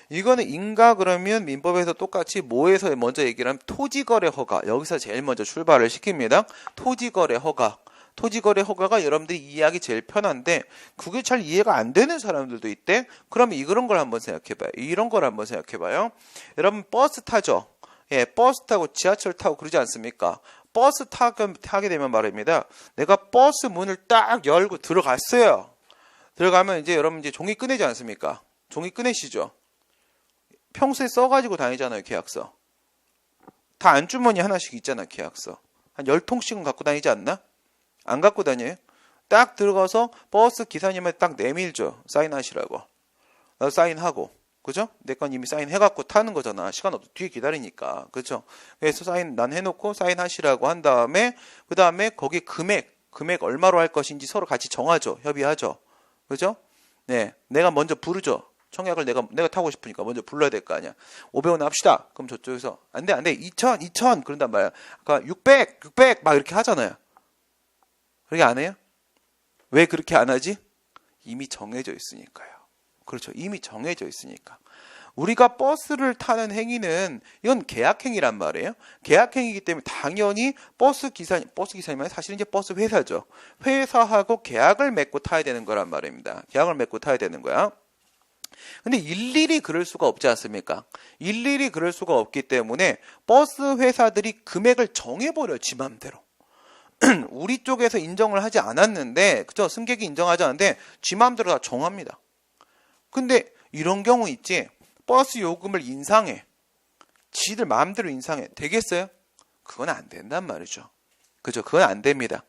이거는 인가 그러면 민법에서 똑같이 뭐에서 먼저 얘기를 하면 토지거래 허가. 여기서 제일 먼저 출발을 시킵니다. 토지거래 허가가 여러분들이 이해하기 제일 편한데 그게 잘 이해가 안 되는 사람들도 있대. 그러면 이런 걸 한번 생각해봐요. 여러분 버스 타죠? 버스 타고 지하철 타고 그러지 않습니까? 버스 타게 되면 말입니다. 내가 버스 문을 딱 열고 들어갔어요. 들어가면 이제 여러분 이제 종이 꺼내지 않습니까? 종이 꺼내시죠? 평소에 써가지고 다니잖아요, 계약서. 다 안주머니 하나씩 있잖아, 계약서. 한 10통씩은 갖고 다니지 않나? 안 갖고 다녀요? 딱 들어가서 버스 기사님한테 딱 내밀죠. 사인하시라고. 나도 사인하고. 그죠? 내 건 이미 사인해갖고 타는 거잖아. 시간 없어. 뒤에 기다리니까. 그죠? 그래서 사인 난 해놓고 사인하시라고 한 다음에 그 다음에 거기 금액 얼마로 할 것인지 서로 같이 정하죠. 협의하죠. 그죠? 네. 내가 먼저 부르죠. 청약을 내가 타고 싶으니까 먼저 불러야 될 거 아니야. 500원 합시다. 그럼 저쪽에서 안 돼. 2000 그런단 말이야. 아까 600 막 이렇게 하잖아요. 그렇게 안 해요? 왜 그렇게 안 하지? 이미 정해져 있으니까요. 그렇죠. 이미 정해져 있으니까. 우리가 버스를 타는 행위는 이건 계약행위란 말이에요. 계약행위이기 때문에 당연히 버스 기사님은 사실은 이제 버스 회사죠. 회사하고 계약을 맺고 타야 되는 거란 말입니다. 계약을 맺고 타야 되는 거야. 근데 일일이 그럴 수가 없지 않습니까? 일일이 그럴 수가 없기 때문에 버스 회사들이 금액을 정해버려요. 지 맘대로. 우리 쪽에서 인정을 하지 않았는데, 그죠? 승객이 인정하지 않았는데 지 맘대로 다 정합니다. 근데 이런 경우 있지. 버스 요금을 인상해. 지들 마음대로 인상해. 되겠어요? 그건 안 된단 말이죠. 그죠? 그건 안 됩니다.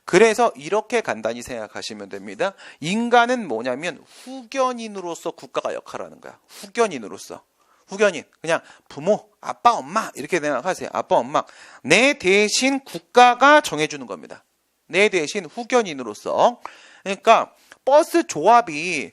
그래서 이렇게 간단히 생각하시면 됩니다. 인간은 뭐냐면 후견인으로서 국가가 역할하는 거야. 후견인으로서. 후견인. 그냥 부모, 아빠, 엄마 이렇게 생각하세요. 아빠, 엄마. 내 대신 국가가 정해주는 겁니다. 내 대신 후견인으로서. 그러니까 버스 조합이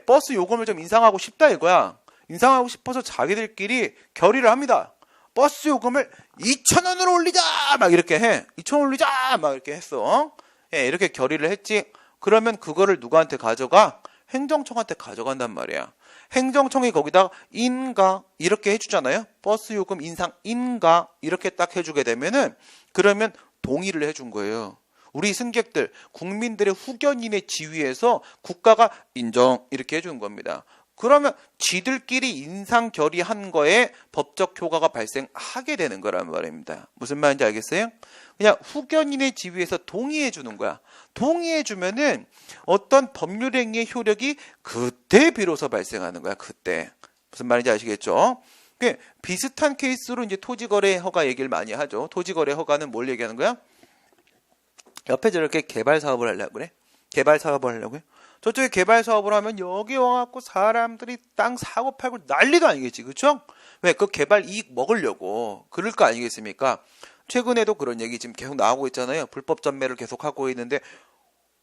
버스 요금을 좀 인상하고 싶다 이거야. 인상하고 싶어서 자기들끼리 결의를 합니다. 버스 요금을 2,000원으로 올리자! 막 이렇게 해. 2,000원 올리자! 막 이렇게 했어. 이렇게 결의를 했지. 그러면 그거를 누구한테 가져가? 행정청한테 가져간단 말이야. 행정청이 거기다 인가 이렇게 해주잖아요. 버스 요금 인상 인가 이렇게 딱 해주게 되면은 그러면 동의를 해준 거예요. 우리 승객들, 국민들의 후견인의 지위에서 국가가 인정 이렇게 해주는 겁니다. 그러면 지들끼리 인상 결의한 거에 법적 효과가 발생하게 되는 거란 말입니다. 무슨 말인지 알겠어요? 그냥 후견인의 지위에서 동의해 주는 거야. 동의해 주면은 어떤 법률 행위의 효력이 그때 비로소 발생하는 거야. 그때. 무슨 말인지 아시겠죠? 비슷한 케이스로 이제 토지거래 허가 얘기를 많이 하죠. 토지거래 허가는 뭘 얘기하는 거야? 옆에 저렇게 개발 사업을 하려고 그래? 개발 사업을 하려고요? 저쪽에 개발 사업을 하면 여기 와갖고 사람들이 땅 사고 팔고 난리도 아니겠지, 그렇죠? 왜? 그 개발 이익 먹으려고 그럴 거 아니겠습니까? 최근에도 그런 얘기 지금 계속 나오고 있잖아요. 불법 전매를 계속 하고 있는데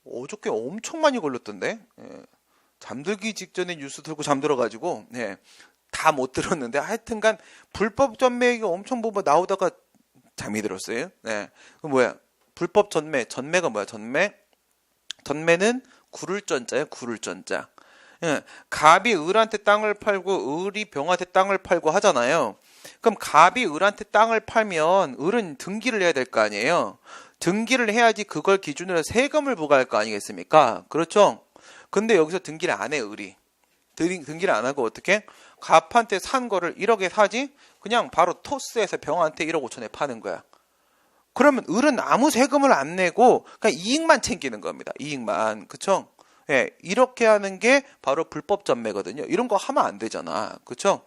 어저께 엄청 많이 걸렸던데. 잠들기 직전에 뉴스 들고 잠들어가지고 다 못 들었는데 하여튼간 불법 전매 얘기 엄청 보고 나오다가 잠이 들었어요. 그 뭐야? 불법 전매가 뭐야? 전매는 구를 전자예요. 구를 전자. 갑이 을한테 땅을 팔고 을이 병한테 땅을 팔고 하잖아요. 그럼 갑이 을한테 땅을 팔면 을은 등기를 해야 될 거 아니에요. 등기를 해야지 그걸 기준으로 세금을 부과할 거 아니겠습니까? 그렇죠? 근데 여기서 등기를 안 해, 을이. 등기를 안 하고 어떻게? 갑한테 산 거를 1억에 사지? 그냥 바로 토스해서 병한테 1억 5천에 파는 거야. 그러면 을은 아무 세금을 안 내고 그냥 이익만 챙기는 겁니다. 이익만. 그쵸? 이렇게 하는 게 바로 불법 전매거든요. 이런 거 하면 안 되잖아. 그쵸?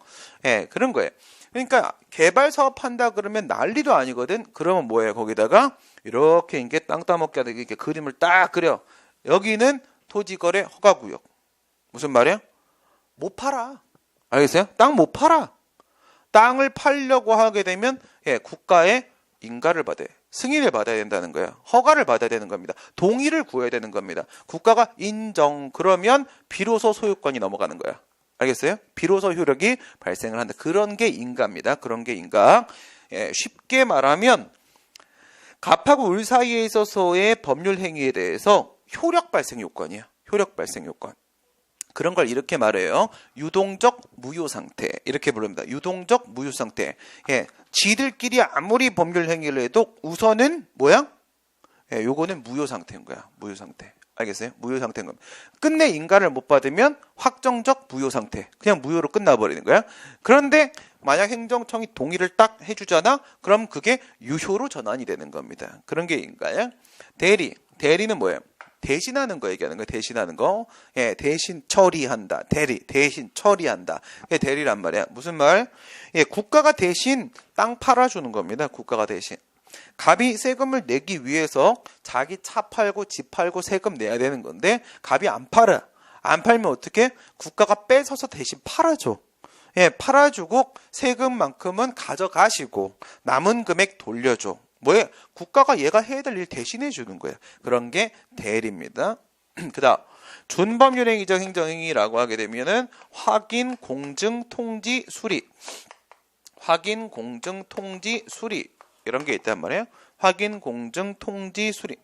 그런 거예요. 그러니까 개발 사업 한다 그러면 난리도 아니거든. 그러면 뭐예요? 거기다가 이렇게 이게 땅 따먹게 하는 이렇게 그림을 딱 그려. 여기는 토지거래 허가구역. 무슨 말이야? 못 팔아. 알겠어요? 땅 못 팔아. 땅을 팔려고 하게 되면 국가의 인가를 받아야 돼. 승인을 받아야 된다는 거예요. 허가를 받아야 되는 겁니다. 동의를 구해야 되는 겁니다. 국가가 인정. 그러면 비로소 소유권이 넘어가는 거야. 알겠어요? 비로소 효력이 발생을 한다. 그런 게 인가입니다. 그런 게 인가. 쉽게 말하면 갑하고 을 사이에 있어서의 법률 행위에 대해서 효력 발생 요건이야. 효력 발생 요건. 그런 걸 이렇게 말해요. 유동적 무효 상태. 이렇게 부릅니다. 유동적 무효 상태. 지들끼리 아무리 법률 행위를 해도 우선은 뭐야? 요거는 무효 상태인 거야. 무효 상태. 알겠어요? 무효 상태인 겁니다. 끝내 인가를 못 받으면 확정적 무효 상태. 그냥 무효로 끝나버리는 거야. 그런데 만약 행정청이 동의를 딱 해주잖아? 그럼 그게 유효로 전환이 되는 겁니다. 그런 게 인가야. 대리. 대리는 뭐예요? 대신하는 거 얘기하는 거예요. 대신하는 거. 대신 처리한다. 대신 처리한다. 그게 대리란 말이야. 무슨 말? 국가가 대신 땅 팔아주는 겁니다. 국가가 대신. 갑이 세금을 내기 위해서 자기 차 팔고 집 팔고 세금 내야 되는 건데 갑이 안 팔아. 안 팔면 어떻게? 국가가 뺏어서 대신 팔아줘. 팔아주고 세금만큼은 가져가시고 남은 금액 돌려줘. 뭐예요? 국가가 얘가 해야 될 일 대신해 주는 거예요. 그런 게 대리입니다. 그다음 준법률행위적 행정행위라고 하게 되면은 확인, 공증, 통지, 수리. 확인, 공증, 통지, 수리. 이런 게 있단 말이에요. 확인, 공증, 통지, 수리.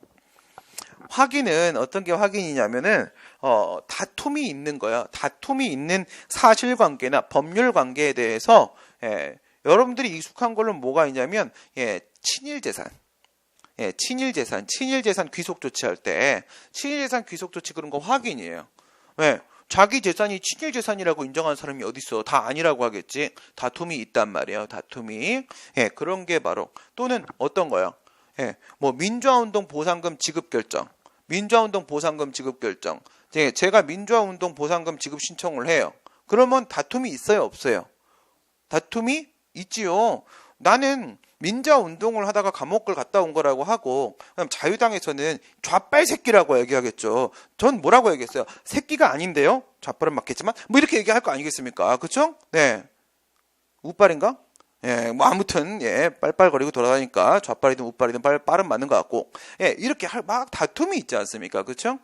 확인은 어떤 게 확인이냐면은 다툼이 있는 거예요. 다툼이 있는 사실관계나 법률관계에 대해서 여러분들이 익숙한 걸로 뭐가 있냐면 친일재산. 친일재산 귀속 조치할 때 친일재산 귀속 조치 그런 거 확인이에요. 왜? 자기 재산이 친일재산이라고 인정한 사람이 어디 있어? 다 아니라고 하겠지. 다툼이 있단 말이에요. 다툼이. 그런 게 바로 또는 어떤 거요? 뭐 민주화운동 보상금 지급 결정. 민주화운동 보상금 지급 결정. 제가 민주화운동 보상금 지급 신청을 해요. 그러면 다툼이 있어요, 없어요? 다툼이 있지요. 나는 민주화운동을 하다가 감옥을 갔다 온 거라고 하고, 그럼 자유당에서는 좌빨 새끼라고 얘기하겠죠. 전 뭐라고 얘기했어요? 새끼가 아닌데요? 좌빨은 맞겠지만 뭐 이렇게 얘기할 거 아니겠습니까? 그쵸? 네. 우빨인가? 뭐 아무튼 빨빨거리고 돌아다니까 좌빨이든 우빨이든 빨은 맞는 것 같고, 이렇게 막 다툼이 있지 않습니까? 그렇죠?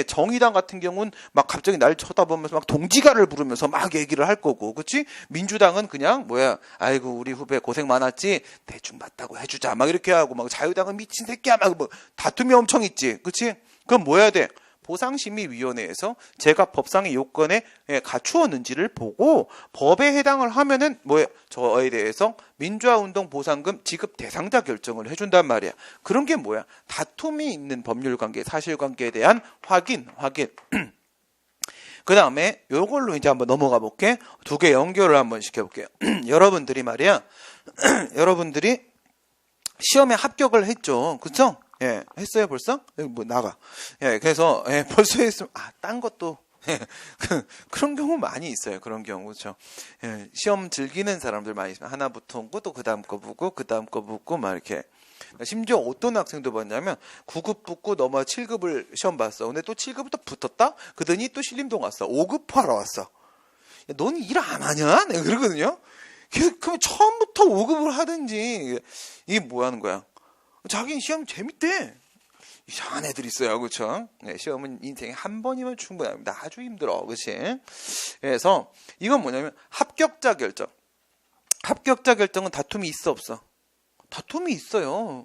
정의당 같은 경우는 막 갑자기 날 쳐다보면서 막 동지가를 부르면서 막 얘기를 할 거고, 그렇지? 민주당은 그냥 아이고 우리 후배 고생 많았지, 대충 맞다고 해주자 막 이렇게 하고, 막 자유당은 미친 새끼야 막 뭐 다툼이 엄청 있지, 그렇지? 그럼 뭐 해야 돼? 보상심의위원회에서 제가 법상의 요건에 갖추었는지를 보고 법에 해당을 하면은 저에 대해서 민주화운동 보상금 지급 대상자 결정을 해준단 말이야. 그런 게 뭐야? 다툼이 있는 법률관계, 사실관계에 대한 확인. 그 다음에 요걸로 이제 한번 넘어가 볼게. 두 개 연결을 한번 시켜볼게요. 여러분들이 말이야, 여러분들이 시험에 합격을 했죠, 그쵸? 했어요 벌써? 여기 뭐 나가. 그래서 벌써 했으면 딴 것도 그런 경우 많이 있어요. 그런 경우 그렇죠. 시험 즐기는 사람들 많이 있어요. 하나부터 오고 또 그다음 거 보고 그다음 거 보고 막 이렇게. 심지어 어떤 학생도 봤냐면 9급 붙고 넘어 7급을 시험 봤어. 근데 또 7급을 또 붙었다? 그러더니 또 신림동 왔어. 5급 하러 왔어. 넌 일 안 하냐? 내가 그러거든요. 그럼 처음부터 5급을 하든지 이게 뭐 하는 거야? 자기는 시험 재밌대. 이상한 애들 있어요, 그렇죠? 시험은 인생에 한 번이면 충분합니다. 아주 힘들어, 그렇지? 그래서 이건 뭐냐면 합격자 결정. 합격자 결정은 다툼이 있어, 없어? 다툼이 있어요.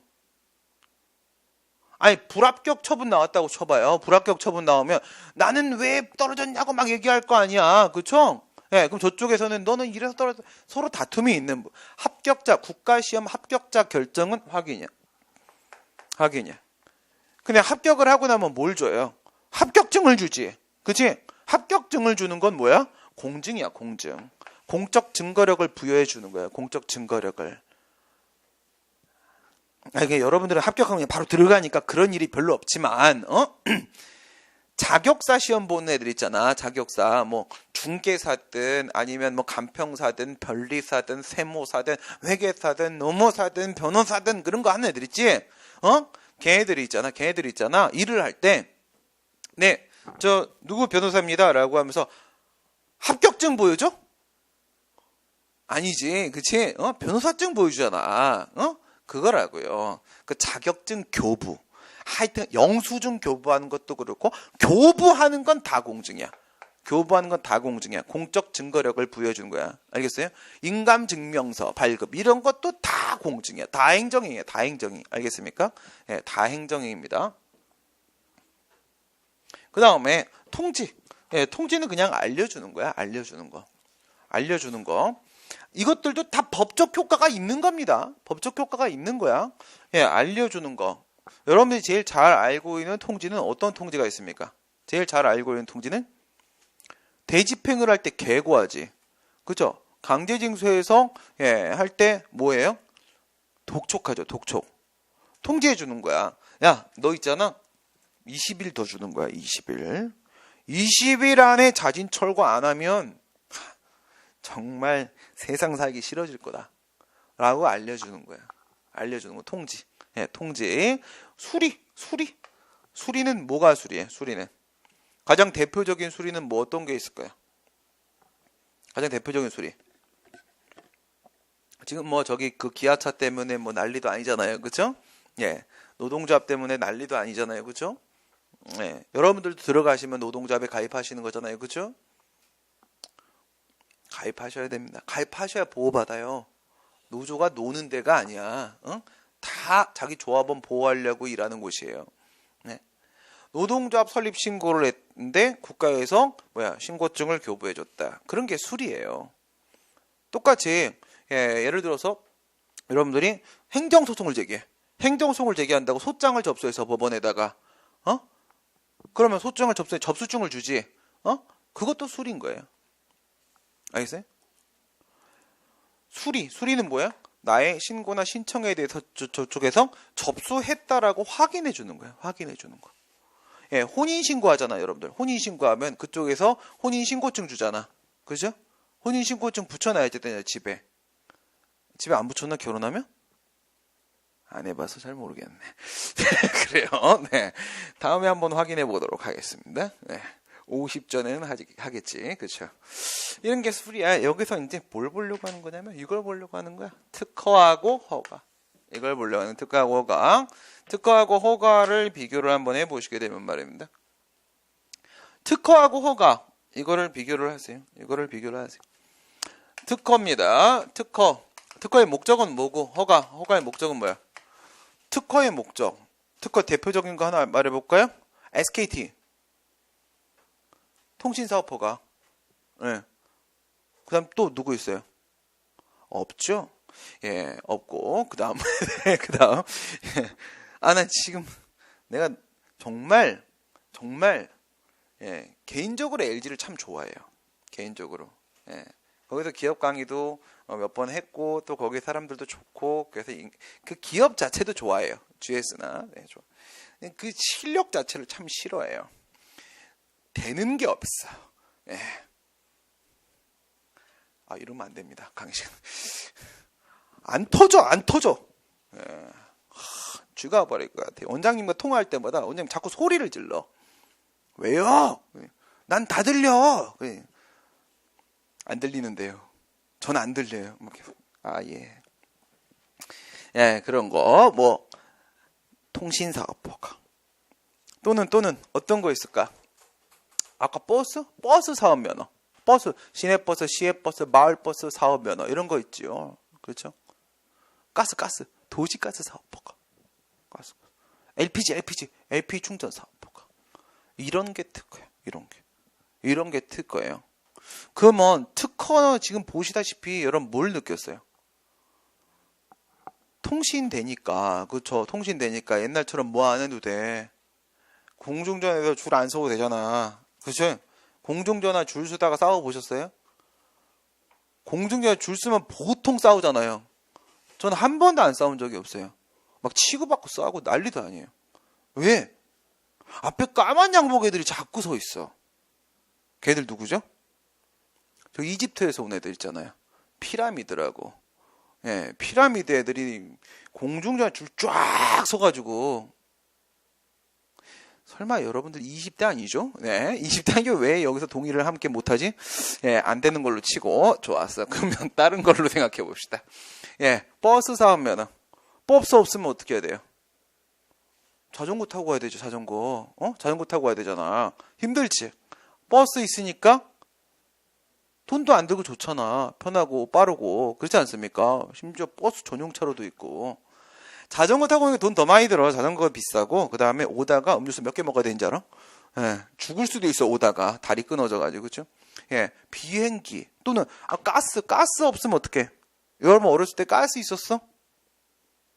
아니 불합격 처분 나왔다고 쳐봐요. 불합격 처분 나오면 나는 왜 떨어졌냐고 막 얘기할 거 아니야, 그렇죠? 그럼 저쪽에서는 너는 이래서 떨어졌어. 서로 다툼이 있는 합격자 국가시험 합격자 결정은 확인이야. 근데 합격을 하고 나면 뭘 줘요? 합격증을 주지. 그치? 합격증을 주는 건 뭐야? 공증이야, 공증. 공적 증거력을 부여해 주는 거야, 공적 증거력을. 이게 여러분들은 합격하면 바로 들어가니까 그런 일이 별로 없지만, 자격사 시험 보는 애들 있잖아. 자격사 뭐 중개사든 아니면 뭐 간평사든 변리사든 세무사든 회계사든 노무사든 변호사든 그런 거 하는 애들 있지. 걔네들이 있잖아. 일을 할 때 저 누구 변호사입니다라고 하면서 합격증 보여줘? 아니지, 그치? 변호사증 보여주잖아. 그거라고요. 그 자격증 교부. 하여튼 영수증 교부하는 것도 그렇고 교부하는 건 다 공증이야. 교부하는 건 다 공증이야. 공적 증거력을 부여주는 거야. 알겠어요? 인감증명서 발급 이런 것도 다 공증이야. 다 행정행위야. 다 행정행. 알겠습니까? 다 행정행위입니다. 그 다음에 통지. 통지는 그냥 알려주는 거야. 알려주는 거. 이것들도 다 법적 효과가 있는 겁니다. 법적 효과가 있는 거야. 알려주는 거. 여러분들이 제일 잘 알고 있는 통지는 어떤 통지가 있습니까? 제일 잘 알고 있는 통지는 대집행을 할 때 계고하지. 그죠? 강제징수해서 할 때 뭐예요? 독촉하죠. 독촉. 통지해 주는 거야. 야, 너 있잖아. 20일 더 주는 거야. 20일. 20일 안에 자진 철거 안 하면 정말 세상 살기 싫어질 거다. 라고 알려주는 거야. 알려주는 거 통지. 통지. 수리는 뭐가 수리해? 수리는 가장 대표적인 수리는 뭐 어떤 게 있을까요? 가장 대표적인 수리. 지금 뭐 저기 그 기아차 때문에 뭐 난리도 아니잖아요, 그렇죠? 노동조합 때문에 난리도 아니잖아요, 그렇죠? 여러분들도 들어가시면 노동조합에 가입하시는 거잖아요, 그렇죠? 가입하셔야 됩니다. 가입하셔야 보호받아요. 노조가 노는 데가 아니야. 다 자기 조합원 보호하려고 일하는 곳이에요. 노동조합 설립 신고를 했는데 국가에서 신고증을 교부해줬다. 그런 게 수리예요. 똑같이 예를 들어서 여러분들이 행정소송을 제기해. 행정소송을 제기한다고 소장을 접수해서 법원에다가 그러면 소장을 접수해 접수증을 주지. 그것도 수리인 거예요. 알겠어요? 수리는 뭐야? 나의 신고나 신청에 대해서 저쪽에서 접수했다라고 확인해 주는 거예요. 확인해 주는 거. 예, 혼인 신고하잖아, 여러분들. 혼인 신고하면 그쪽에서 혼인 신고증 주잖아. 그죠? 혼인 신고증 붙여놔야지 되냐, 집에. 집에 안 붙였나, 결혼하면? 안 해봐서 잘 모르겠네. 그래요. 네. 다음에 한번 확인해 보도록 하겠습니다. 네. 50전에는 하겠지. 그렇죠. 이런 게 수리야. 여기서 이제 뭘 보려고 하는 거냐면 이걸 보려고 하는 거야. 특허하고 허가. 이걸 보려고 하는 특허하고 허가. 특허하고 허가를 비교를 한번 해보시게 되면 말입니다. 특허하고 허가. 이거를 비교를 하세요. 특허입니다. 특허의 목적은 뭐고 허가의 목적은 뭐야? 특허의 목적. 특허 대표적인 거 하나 말해볼까요? SKT. 통신사업허가. 네. 그 다음 또 누구 있어요? 없죠? 예, 없고. 그 다음. 난 지금 내가 정말, 개인적으로 LG를 참 좋아해요. 개인적으로. 예. 거기서 기업 강의도 몇 번 했고, 또 거기 사람들도 좋고, 그래서 그 기업 자체도 좋아해요. GS나. 네, 좋아. 그 실력 자체를 참 싫어해요. 되는 게 없어. 예. 이러면 안 됩니다. 강의실. 안 터져. 예. 죽어버릴 것 같아요. 원장님과 통화할 때마다 원장님 자꾸 소리를 질러. 왜요? 난 다 들려. 안 들리는데요. 전 안 들려요. 예. 예, 그런 거. 통신사업허가. 또는 어떤 거 있을까? 아까 버스 사업면허. 시내버스, 시외버스, 마을버스 사업면허. 이런 거 있지요. 그렇죠? 가스. 도시가스 사업허가. LPG 충전 사업허가. 이런 게 특허예요. 이런 게 특허예요. 그러면 특허 지금 보시다시피 여러분 뭘 느꼈어요? 통신되니까, 그렇죠? 통신되니까 옛날처럼 뭐 안 해도 돼. 공중전화에서 줄 안 서도 되잖아. 그렇죠? 공중전화 줄 서다가 싸워보셨어요? 공중전화 줄 서면 보통 싸우잖아요. 저는 한 번도 안 싸운 적이 없어요. 막 치고받고 싸우고 난리도 아니에요. 왜? 앞에 까만 양복 애들이 자꾸 서 있어. 걔들 누구죠? 저 이집트에서 온 애들 있잖아요. 피라미드라고. 예, 피라미드 애들이 공중전화 줄 쫙 서가지고. 설마 여러분들 20대 아니죠? 네, 20대 아니고 왜 여기서 동의를 함께 못하지? 예, 안 되는 걸로 치고. 좋았어. 그러면 다른 걸로 생각해 봅시다. 예, 버스 사업면허. 버스 없으면 어떻게 해야 돼요? 자전거 타고 가야 되죠, 자전거. 자전거 타고 가야 되잖아. 힘들지? 버스 있으니까 돈도 안 들고 좋잖아. 편하고 빠르고. 그렇지 않습니까? 심지어 버스 전용차로도 있고. 자전거 타고 오는 게 돈 더 많이 들어. 자전거가 비싸고. 그 다음에 오다가 음료수 몇 개 먹어야 되는지 알아? 예, 죽을 수도 있어, 오다가. 다리 끊어져가지고, 그죠? 예, 비행기. 또는, 가스 없으면 어떡해? 여러분 어렸을 때 가스 있었어?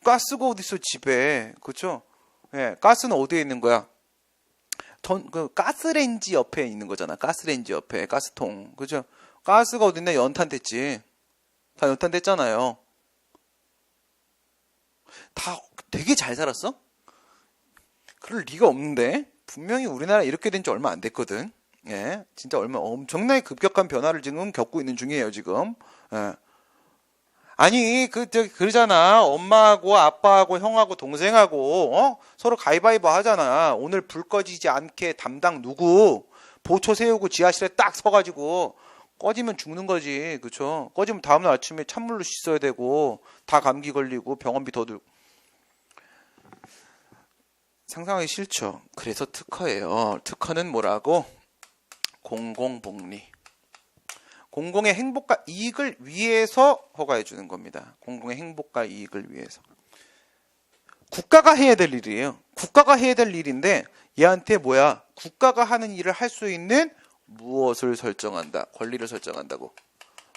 가스가 어딨어, 집에. 그죠? 예, 가스는 어디에 있는 거야? 가스레인지 옆에 있는 거잖아. 가스레인지 옆에. 가스통. 그죠? 가스가 어딨냐? 연탄 됐지. 다 연탄 됐잖아요. 다 되게 잘 살았어? 그럴 리가 없는데. 분명히 우리나라 이렇게 된 지 얼마 안 됐거든. 예, 진짜 엄청나게 급격한 변화를 지금 겪고 있는 중이에요, 지금. 예. 아니, 그러잖아. 엄마하고 아빠하고 형하고 동생하고, 서로 가위바위보 하잖아. 오늘 불 꺼지지 않게 담당 누구? 보초 세우고 지하실에 딱 서가지고, 꺼지면 죽는 거지. 그쵸? 꺼지면 다음날 아침에 찬물로 씻어야 되고, 다 감기 걸리고, 병원비 더 들고. 상상하기 싫죠? 그래서 특허예요. 특허는 뭐라고? 공공복리. 공공의 행복과 이익을 위해서 허가해 주는 겁니다. 공공의 행복과 이익을 위해서. 국가가 해야 될 일이에요. 국가가 해야 될 일인데 얘한테 뭐야? 국가가 하는 일을 할 수 있는 무엇을 설정한다. 권리를 설정한다고.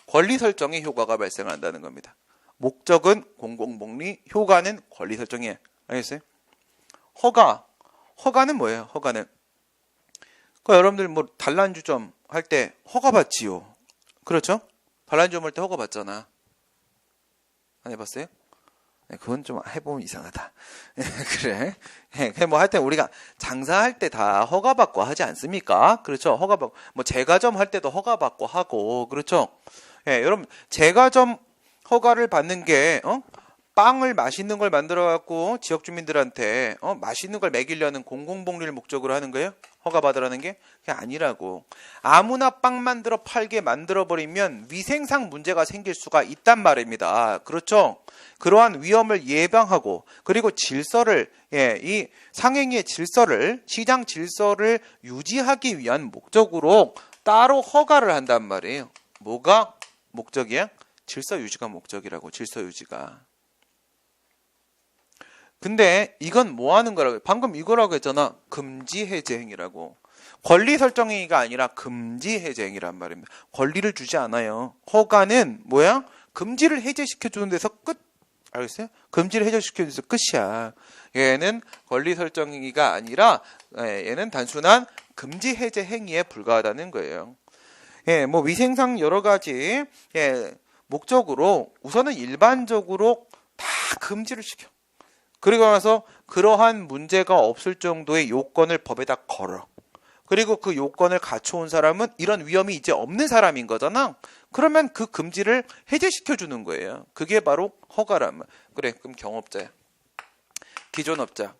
권리 설정에 효과가 발생한다는 겁니다. 목적은 공공복리, 효과는 권리 설정이에요. 알겠어요? 허가는 뭐예요? 허가는 여러분들 뭐 단란주점 할 때 허가 받지요. 그렇죠? 단란주점 할 때 허가 받잖아. 안 해봤어요? 그건 좀 해보면 이상하다. 그래. 뭐 하여튼 우리가 장사할 때 다 허가받고 하지 않습니까? 그렇죠. 허가받고. 뭐 제과점 할 때도 허가받고 하고. 그렇죠. 여러분, 제과점 허가를 받는 게, 빵을 맛있는 걸 만들어갖고 지역 주민들한테, 맛있는 걸 먹이려는 공공복리를 목적으로 하는 거예요? 허가받으라는 게? 그게 아니라고. 아무나 빵 팔게 만들어버리면 위생상 문제가 생길 수가 있단 말입니다. 그렇죠? 그러한 위험을 예방하고, 그리고 질서를, 이 상행위의 질서를, 시장 질서를 유지하기 위한 목적으로 따로 허가를 한단 말이에요. 뭐가 목적이야? 질서 유지가 목적이라고. 질서 유지가. 근데 이건 뭐 하는 거라고요? 방금 이거라고 했잖아. 금지 해제 행위라고. 권리 설정 행위가 아니라 금지 해제 행위란 말입니다. 권리를 주지 않아요. 허가는 뭐야? 금지를 해제시켜 주는 데서 끝. 알겠어요? 금지를 해제시켜 주는 데서 끝이야. 얘는 권리 설정 행위가 아니라 얘는 단순한 금지 해제 행위에 불과하다는 거예요. 뭐 위생상 여러 가지 목적으로 우선은 일반적으로 다 금지를 시켜. 그리고 나서 그러한 문제가 없을 정도의 요건을 법에다 걸어. 그리고 그 요건을 갖춰온 사람은 이런 위험이 이제 없는 사람인 거잖아. 그러면 그 금지를 해제시켜주는 거예요. 그게 바로 허가란 말. 그래, 그럼 경업자야. 기존업자.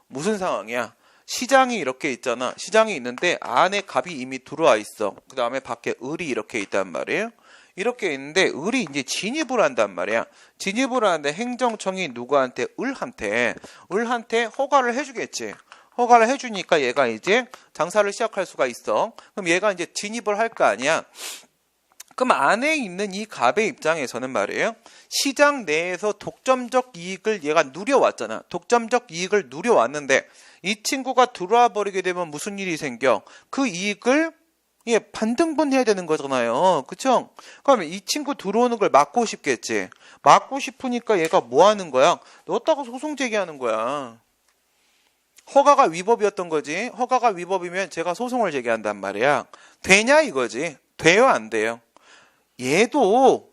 무슨 상황이야? 시장이 이렇게 있잖아. 시장이 있는데 안에 갑이 이미 들어와 있어. 그 다음에 밖에 을이 이렇게 있단 말이에요. 이렇게 있는데 을이 이제 진입을 한단 말이야. 진입을 하는데 행정청이 누구한테? 을한테 허가를 해주겠지. 허가를 해주니까 얘가 이제 장사를 시작할 수가 있어. 그럼 얘가 이제 진입을 할 거 아니야. 그럼 안에 있는 이 갑의 입장에서는 말이에요. 시장 내에서 독점적 이익을 얘가 누려왔잖아. 독점적 이익을 누려왔는데 이 친구가 들어와 버리게 되면 무슨 일이 생겨? 그 이익을 반등분해야 되는 거잖아요. 그쵸? 그러면 이 친구 들어오는 걸 막고 싶겠지. 막고 싶으니까 얘가 뭐 하는 거야? 넣었다가 소송 제기하는 거야. 허가가 위법이었던 거지. 허가가 위법이면 제가 소송을 제기한단 말이야. 되냐 이거지. 돼요 안 돼요? 얘도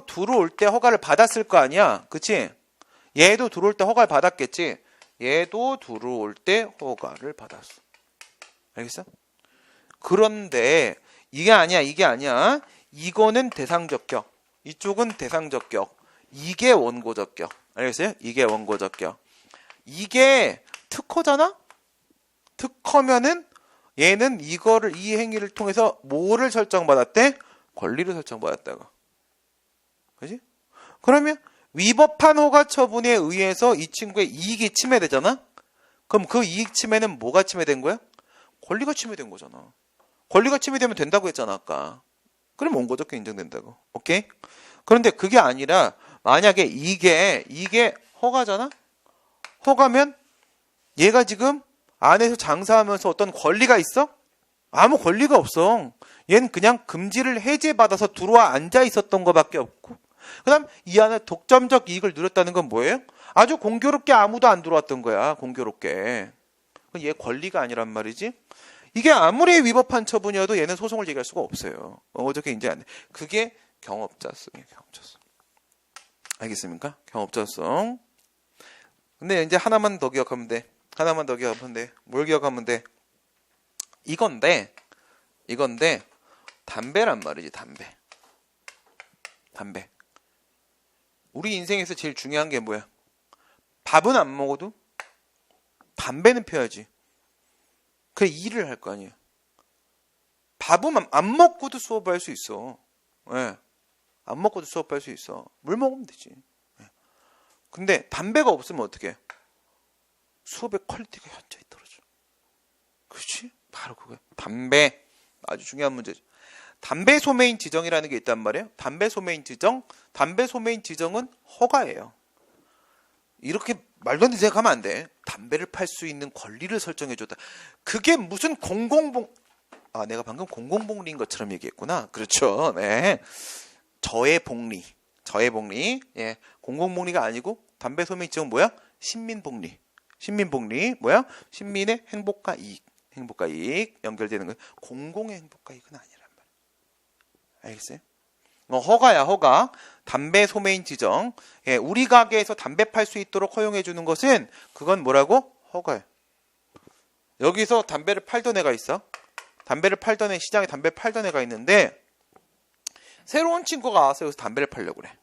들어올 때 허가를 받았을 거 아니야. 그치? 얘도 들어올 때 허가를 받았겠지. 얘도 들어올 때 허가를 받았어. 알겠어? 그런데 이게 아니야. 이거는 대상적격. 이쪽은 대상적격. 이게 원고적격. 알겠어요? 이게 원고적격. 이게 특허잖아? 특허면은 얘는 이 행위를 통해서 뭐를 설정받았대? 권리를 설정받았다고. 그지? 그러면 위법한 허가 처분에 의해서 이 친구의 이익이 침해되잖아? 그럼 그 이익 침해는 뭐가 침해된 거야? 권리가 침해된 거잖아. 권리가 침해되면 된다고 했잖아 아까. 그럼 원고적격 인정된다고. 오케이? 그런데 그게 아니라 만약에 이게 허가잖아? 허가면 얘가 지금 안에서 장사하면서 어떤 권리가 있어? 아무 권리가 없어. 얘는 그냥 금지를 해제받아서 들어와 앉아 있었던 것밖에 없고, 그 다음 이 안에 독점적 이익을 누렸다는 건 뭐예요? 아주 공교롭게 아무도 안 들어왔던 거야. 공교롭게. 얘 권리가 아니란 말이지. 이게 아무리 위법한 처분이어도 얘는 소송을 제기할 수가 없어요. 어저께 이제 안 돼. 그게 경업자성이에요. 경업자성. 알겠습니까? 경업자성. 근데 이제 하나만 더 기억하면 돼. 뭘 기억하면 돼? 이건데 담배란 말이지. 담배. 우리 인생에서 제일 중요한 게 뭐야? 밥은 안 먹어도 담배는 펴야지. 그 일을 할 거 아니에요. 밥은 안 먹고도 수업을 할 수 있어. 네. 안 먹고도 수업할 수 있어. 물 먹으면 되지. 네. 근데 담배가 없으면 어떻게 해? 수업의 퀄리티가 현저히 떨어져. 그렇지? 바로 그거야. 담배. 아주 중요한 문제죠. 담배 소매인 지정이라는 게 있단 말이에요. 담배 소매인 지정은 허가예요. 이렇게 말도 안 되는 생각하면 안 돼. 담배를 팔 수 있는 권리를 설정해줬다. 그게 무슨 내가 방금 공공복리인 것처럼 얘기했구나. 그렇죠. 네. 저의 복리. 예. 공공복리가 아니고 담배 소매 지정은 뭐야? 신민복리. 뭐야? 시민의 행복과 이익 연결되는 거예요. 공공의 행복과 이익은 아니란 말이야. 알겠어요? 허가야, 허가. 담배 소매인 지정. 예, 우리 가게에서 담배 팔 수 있도록 허용해 주는 것은 그건 뭐라고? 허가야. 여기서 담배를 팔던 애가 있어. 시장에 담배 팔던 애가 있는데 새로운 친구가 와서 여기서 담배를 팔려고 그래.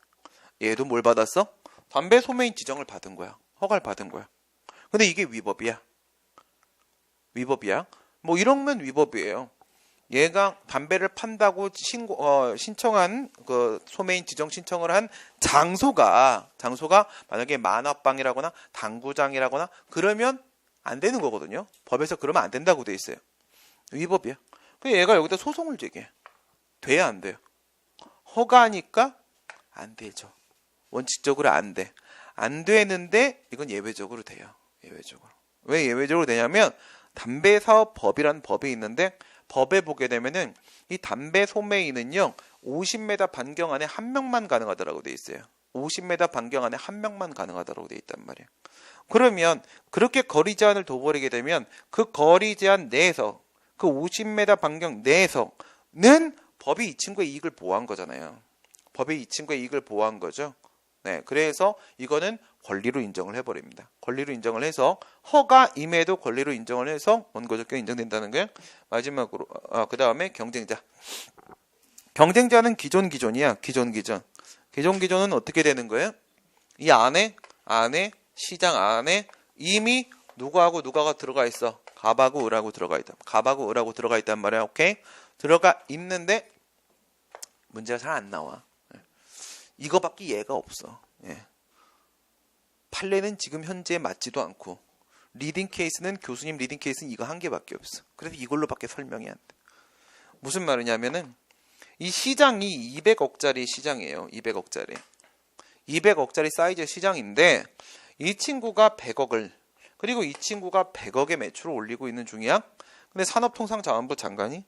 얘도 뭘 받았어? 담배 소매인 지정을 받은 거야. 허가를 받은 거야. 근데 이게 위법이야. 뭐 이러면 위법이에요. 얘가 담배를 판다고 신청한 그 소매인 지정 신청을 한 장소가 만약에 만화방이라거나 당구장이라거나 그러면 안 되는 거거든요. 법에서 그러면 안 된다고 돼 있어요. 위법이야. 그래서 얘가 여기다 소송을 제기해. 돼야 안 돼요? 허가니까 안 되죠. 원칙적으로 안 돼. 안 되는데 이건 예외적으로 돼요. 예외적으로. 왜 예외적으로 되냐면 담배사업법이라는 법이 있는데 법에 보게 되면은 이 담배 소매인은요 50m 반경 안에 한 명만 가능하다라고 돼 있어요. 50m 반경 안에 한 명만 가능하다라고 돼 있단 말이에요. 그러면 그렇게 거리 제한을 둬버리게 되면 그 거리 제한 내에서 그 50m 반경 내에서는 법이 이 친구의 이익을 보호한 거잖아요. 법이 이 친구의 이익을 보호한 거죠. 네, 그래서 이거는 권리로 인정을 해버립니다. 권리로 인정을 해서 허가임에도 권리로 인정을 해서 원고적격 인정된다는 게 마지막으로 그 다음에 경쟁자. 경쟁자는 기존이야. 기존은 어떻게 되는 거예요? 이 안에 시장 안에 이미 누가가 들어가 있어. 갑하고 을하고 들어가 있단 말이야. 오케이? 들어가 있는데 문제가 잘 안 나와. 이거밖에 예가 없어. 예. 판례는 지금 현재에 맞지도 않고 리딩 케이스는 교수님 리딩 케이스는 이거 한 개밖에 없어. 그래서 이걸로밖에 설명이 안 돼. 무슨 말이냐면은 이 시장이 200억짜리 시장이에요. 200억짜리 사이즈 시장인데 이 친구가 100억을 그리고 이 친구가 100억의 매출을 올리고 있는 중이야. 근데 산업통상자원부 장관이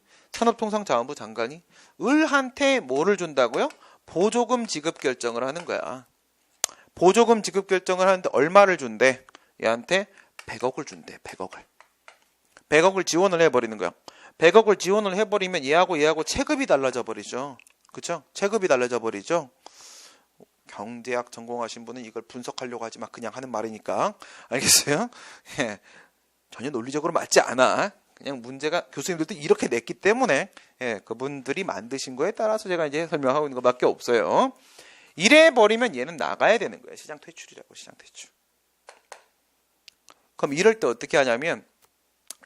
을한테 뭐를 준다고요? 보조금 지급 결정을 하는 거야. 보조금 지급 결정을 하는데 얼마를 준대? 얘한테 100억을 준대. 100억을 지원을 해버리는 거야. 100억을 지원을 해버리면 얘하고 체급이 달라져 버리죠. 그쵸? 체급이 달라져 버리죠. 경제학 전공하신 분은 이걸 분석하려고 하지 마. 그냥 하는 말이니까. 알겠어요? 예. 전혀 논리적으로 맞지 않아. 그냥 문제가 교수님들도 이렇게 냈기 때문에 그분들이 만드신 거에 따라서 제가 이제 설명하고 있는 것밖에 없어요. 이래 버리면 얘는 나가야 되는 거예요. 시장 퇴출이라고. 시장 퇴출. 그럼 이럴 때 어떻게 하냐면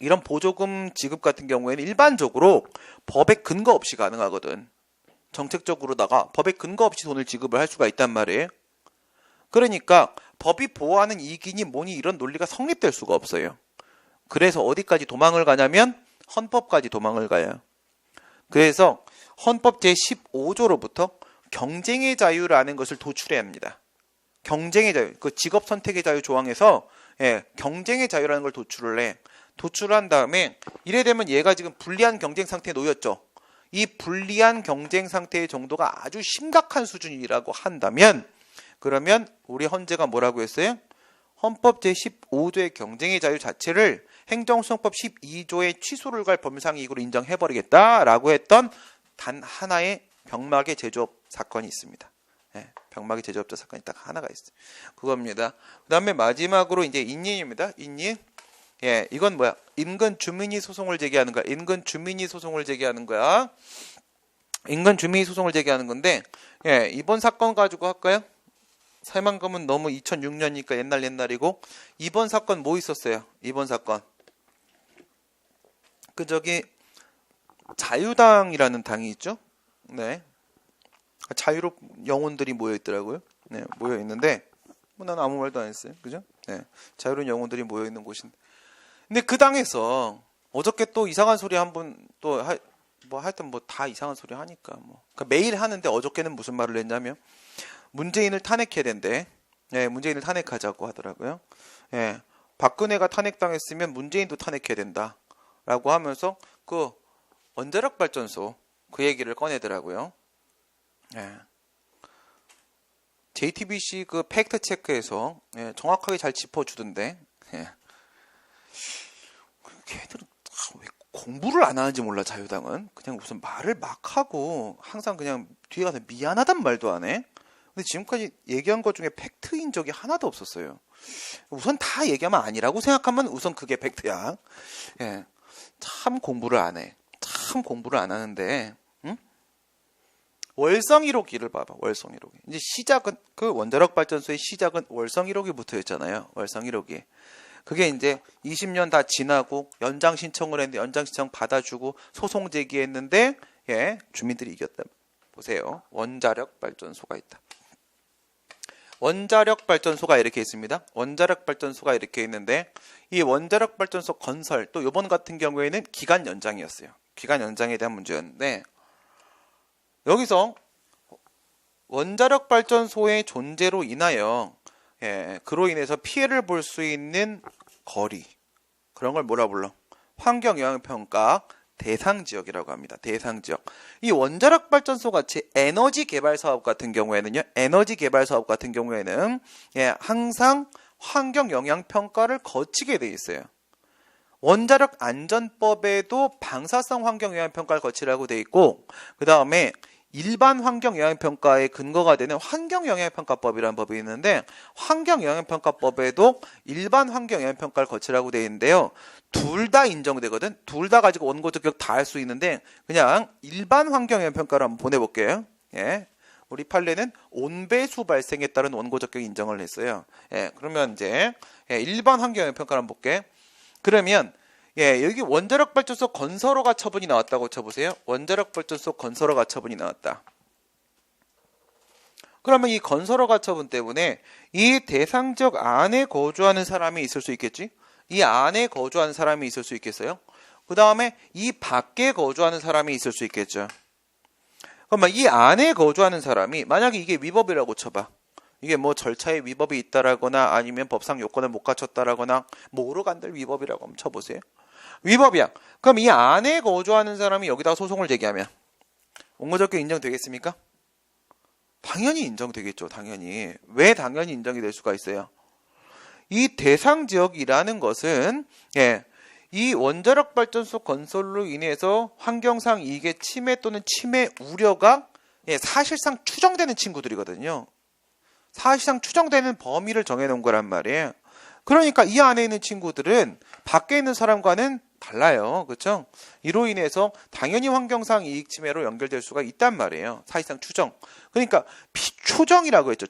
이런 보조금 지급 같은 경우에는 일반적으로 법에 근거 없이 가능하거든. 정책적으로다가 법에 근거 없이 돈을 지급을 할 수가 있단 말이에요. 그러니까 법이 보호하는 이익이니 뭐니 이런 논리가 성립될 수가 없어요. 그래서 어디까지 도망을 가냐면 헌법까지 도망을 가요. 그래서 헌법 제15조로부터 경쟁의 자유라는 것을 도출해야 합니다. 경쟁의 자유, 그 직업 선택의 자유 조항에서 경쟁의 자유라는 걸 도출을 해. 도출한 다음에 이래 되면 얘가 지금 불리한 경쟁 상태에 놓였죠. 이 불리한 경쟁 상태의 정도가 아주 심각한 수준이라고 한다면 그러면 우리 헌재가 뭐라고 했어요? 헌법 제15조의 경쟁의 자유 자체를 행정수정법 12조의 취소를 갈 법률상 이익으로 인정해버리겠다라고 했던 단 하나의 병마개 제조업 사건이 있습니다. 병마개 제조업자 사건이 딱 하나가 있어요. 그겁니다. 그 다음에 마지막으로 이제 인인입니다. 인인. 이건 뭐야? 인근 주민이 소송을 제기하는 거야. 인근 주민이 소송을 제기하는 건데, 이번 사건 가지고 할까요? 사망금은 너무 2006년이니까 옛날이고, 이번 사건 뭐 있었어요? 이번 사건. 자유당이라는 당이 있죠? 네. 자유로 영혼들이 모여있더라고요. 네, 모여있는데, 난 아무 말도 안 했어요. 그죠? 네. 자유로운 영혼들이 모여있는 곳인데. 근데 그 당에서 어저께 또 이상한 소리 한번 또 하여튼 다 이상한 소리 하니까 그러니까 매일 하는데 어저께는 무슨 말을 했냐면 문재인을 탄핵해야 된대. 예, 문재인을 탄핵하자고 하더라고요. 예, 박근혜가 탄핵당했으면 문재인도 탄핵해야 된다라고 하면서 그 원자력 발전소 그 얘기를 꺼내더라고요. 예. JTBC 그 팩트 체크에서 예, 정확하게 잘 짚어주던데. 예. 걔들은 왜 공부를 안 하는지 몰라. 자유당은 그냥 무슨 말을 막 하고 항상 그냥 뒤에 가서 미안하단 말도 안 해. 근데 지금까지 얘기한 것 중에 팩트인 적이 하나도 없었어요. 우선 다 얘기하면 아니라고 생각하면 우선 그게 팩트야. 예. 참 공부를 안 해. 참 공부를 안 하는데, 응? 월성 1호기를 봐봐. 월성 1호기. 이제 시작은 그 원자력 발전소의 시작은 월성 1호기부터였잖아요. 월성 1호기. 그게 이제 20년 다 지나고 연장 신청을 했는데 연장 신청 받아주고 소송 제기했는데 예, 주민들이 이겼다. 보세요. 원자력 발전소가 있다. 원자력 발전소가 이렇게 있습니다. 원자력 발전소가 이렇게 있는데 이 원자력 발전소 건설 또 이번 같은 경우에는 기간 연장이었어요. 기간 연장에 대한 문제였는데 여기서 원자력 발전소의 존재로 인하여 예, 그로 인해서 피해를 볼 수 있는 거리 그런 걸 뭐라 불러? 환경영향평가 대상지역이라고 합니다. 대상지역. 이 원자력 발전소 같이 에너지 개발 사업 같은 경우에는요. 에너지 개발 사업 같은 경우에는 예, 항상 환경영향평가를 거치게 돼 있어요. 원자력 안전법에도 방사성 환경영향평가를 거치라고 돼 있고 그 다음에 일반 환경영향평가의 근거가 되는 환경영향평가법이라는 법이 있는데 환경영향평가법에도 일반 환경영향평가를 거치라고 되어 있는데요. 둘 다 인정되거든. 둘 다 가지고 원고 적격 다 할 수 있는데 그냥 일반 환경영향평가를 한번 보내볼게요. 예. 우리 판례는 온배수 발생에 따른 원고 적격 인정을 했어요. 예. 그러면 이제 예, 일반 환경영향평가를 한번 볼게. 그러면 예, 여기 원자력 발전소 건설허가 처분이 나왔다고 쳐보세요. 원자력 발전소 건설허가 처분이 나왔다. 그러면 이 건설허가 처분 때문에 이 대상 지역 안에 거주하는 사람이 있을 수 있겠지? 이 안에 거주하는 사람이 있을 수 있겠어요? 그 다음에 이 밖에 거주하는 사람이 있을 수 있겠죠. 그러면 이 안에 거주하는 사람이 만약에 이게 위법이라고 쳐봐. 이게 뭐 절차에 위법이 있다라거나 아니면 법상 요건을 못 갖췄다라거나 뭐로 간들 위법이라고 한번 쳐보세요. 위법이야. 그럼 이 안에 거주하는 사람이 여기다가 소송을 제기하면 원고적격 인정되겠습니까? 당연히 인정되겠죠. 당연히. 왜 당연히 인정이 될 수가 있어요? 이 대상 지역이라는 것은 예, 이 원자력 발전소 건설로 인해서 환경상 이익의 침해 또는 침해 우려가 예, 사실상 추정되는 친구들이거든요. 사실상 추정되는 범위를 정해놓은 거란 말이에요. 그러니까 이 안에 있는 친구들은 밖에 있는 사람과는 달라요. 그렇죠? 이로 인해서 당연히 환경상 이익 침해로 연결될 수가 있단 말이에요. 사실상 추정. 그러니까 추정이라고 했죠.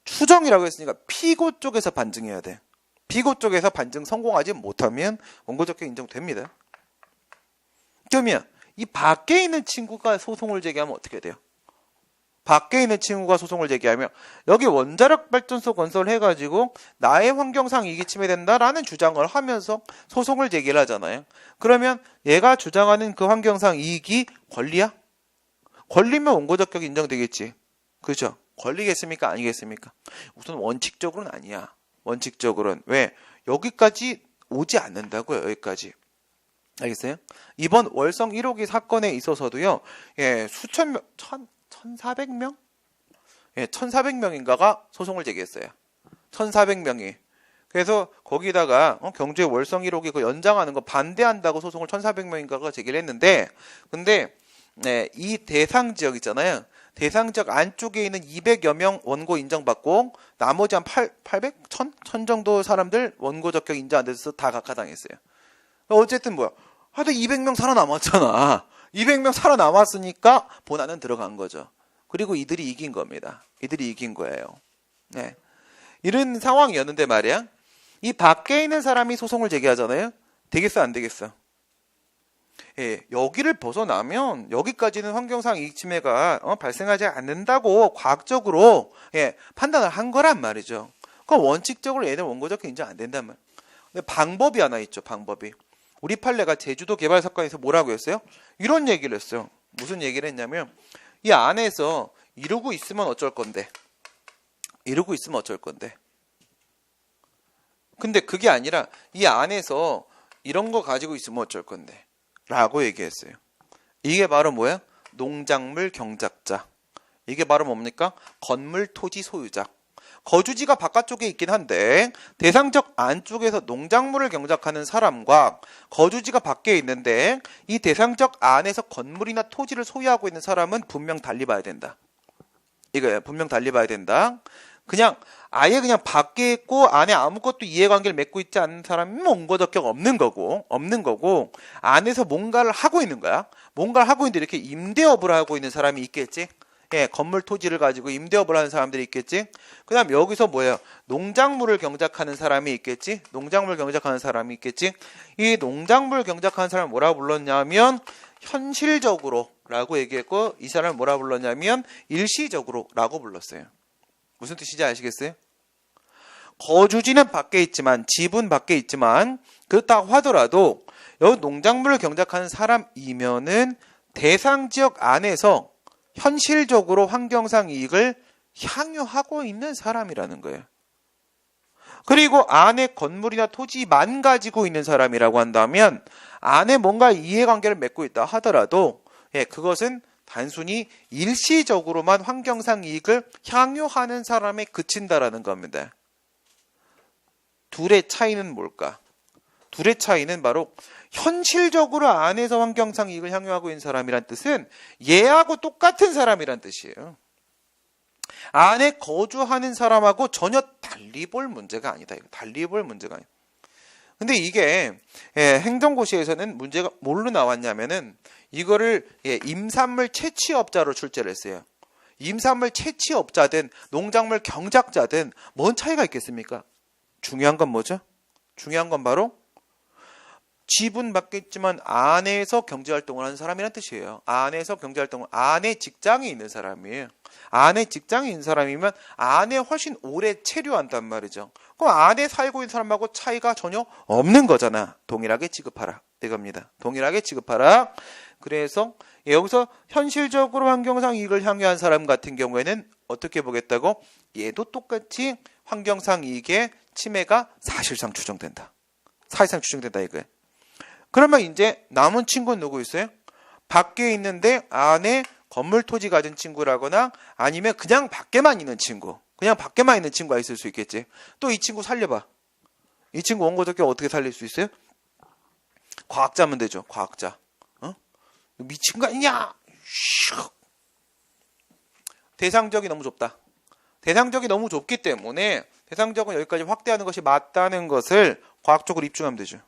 추정이라고 했으니까 피고 쪽에서 반증해야 돼. 피고 쪽에서 반증 성공하지 못하면 원고적격 인정됩니다. 그러면 이 밖에 있는 친구가 소송을 제기하면 어떻게 돼요? 밖에 있는 친구가 소송을 제기하면 여기 원자력 발전소 건설해가지고 나의 환경상 이익이 침해된다라는 주장을 하면서 소송을 제기를 하잖아요. 그러면 얘가 주장하는 그 환경상 이익이 권리야? 권리면 원고적격 인정되겠지. 그죠? 권리겠습니까? 아니겠습니까? 우선 원칙적으로는 아니야. 원칙적으로는. 왜? 여기까지 오지 않는다고요. 여기까지. 알겠어요? 이번 월성 1호기 사건에 있어서도요. 예, 수천 명, 1,400명? 예, 1,400명인가가 소송을 제기했어요. 1,400명이. 그래서 거기다가 경주의 월성 1호기 그 연장하는 거 반대한다고 소송을 1,400명인가가 제기를 했는데 근데 네, 이 대상 지역 있잖아요. 대상 지역 안쪽에 있는 200여 명 원고 인정받고 나머지 한 800? 1000 정도 사람들 원고 적격 인정 안 돼서 다 각하당했어요. 어쨌든 뭐야. 하여튼 200명 살아남았잖아. 200명 살아남았으니까 본안은 들어간 거죠. 그리고 이들이 이긴 겁니다. 이들이 이긴 거예요. 네. 이런 상황이었는데 말이야. 이 밖에 있는 사람이 소송을 제기하잖아요. 되겠어 안 되겠어? 예, 여기를 벗어나면 여기까지는 환경상 이익 침해가 발생하지 않는다고 과학적으로 예, 판단을 한 거란 말이죠. 그럼 원칙적으로 얘는 원고적격 인정 안 된단 말이에요. 근데 방법이 하나 있죠. 방법이. 우리 판례가 제주도 개발 사건에서 뭐라고 했어요? 이런 얘기를 했어요. 무슨 얘기를 했냐면 이 안에서 이러고 있으면 어쩔 건데 이러고 있으면 어쩔 건데. 근데 그게 아니라 이 안에서 이런 거 가지고 있으면 어쩔 건데 라고 얘기했어요. 이게 바로 뭐야? 농작물 경작자. 이게 바로 뭡니까? 건물 토지 소유자. 거주지가 바깥쪽에 있긴 한데 대상적 안쪽에서 농작물을 경작하는 사람과 거주지가 밖에 있는데 이 대상적 안에서 건물이나 토지를 소유하고 있는 사람은 분명 달리 봐야 된다. 이거예요. 분명 달리 봐야 된다. 그냥 아예 그냥 밖에 있고 안에 아무것도 이해관계를 맺고 있지 않는 사람은 원고적격 없는 거고 안에서 뭔가를 하고 있는 거야. 뭔가를 하고 있는데 이렇게 임대업을 하고 있는 사람이 있겠지. 예, 건물 토지를 가지고 임대업을 하는 사람들이 있겠지. 그 다음 여기서 뭐예요? 농작물을 경작하는 사람이 있겠지. 농작물 경작하는 사람이 있겠지. 이 농작물 경작하는 사람을 뭐라 불렀냐면 현실적으로 라고 얘기했고 이 사람을 뭐라 불렀냐면 일시적으로 라고 불렀어요. 무슨 뜻인지 아시겠어요? 거주지는 밖에 있지만 집은 밖에 있지만 그렇다고 하더라도 여기 농작물을 경작하는 사람이면은 대상 지역 안에서 현실적으로 환경상 이익을 향유하고 있는 사람이라는 거예요. 그리고 안에 건물이나 토지만 가지고 있는 사람이라고 한다면 안에 뭔가 이해관계를 맺고 있다 하더라도 그것은 단순히 일시적으로만 환경상 이익을 향유하는 사람에 그친다라는 겁니다. 둘의 차이는 뭘까? 둘의 차이는 바로 현실적으로 안에서 환경상 이익을 향유하고 있는 사람이란 뜻은 얘하고 똑같은 사람이란 뜻이에요. 안에 거주하는 사람하고 전혀 달리 볼 문제가 아니다. 달리 볼 문제가 아니다. 근데 이게 행정고시에서는 문제가 뭘로 나왔냐면은 이거를 임산물 채취업자로 출제를 했어요. 임산물 채취업자든 농작물 경작자든 뭔 차이가 있겠습니까? 중요한 건 뭐죠? 중요한 건 바로 집은 밖에 있지만 안에서 경제활동을 하는 사람이란 뜻이에요. 안에서 경제활동을, 안에 직장이 있는 사람이에요. 안에 직장이 있는 사람이면 안에 훨씬 오래 체류한단 말이죠. 그럼 안에 살고 있는 사람하고 차이가 전혀 없는 거잖아. 동일하게 취급하라. 이겁니다. 동일하게 취급하라. 그래서 여기서 현실적으로 환경상 이익을 향유한 사람 같은 경우에는 어떻게 보겠다고? 얘도 똑같이 환경상 이익의 침해가 사실상 추정된다. 사실상 추정된다 이거예요. 그러면 이제 남은 친구는 누구 있어요? 밖에 있는데 안에 건물 토지 가진 친구라거나 아니면 그냥 밖에만 있는 친구. 그냥 밖에만 있는 친구가 있을 수 있겠지. 또 이 친구 살려봐. 이 친구 원고적격 어떻게 살릴 수 있어요? 과학자면 되죠. 과학자. 미친 거 아니냐? 대상적이 너무 좁다. 대상적이 너무 좁기 때문에 대상적은 여기까지 확대하는 것이 맞다는 것을 과학적으로 입증하면 되죠.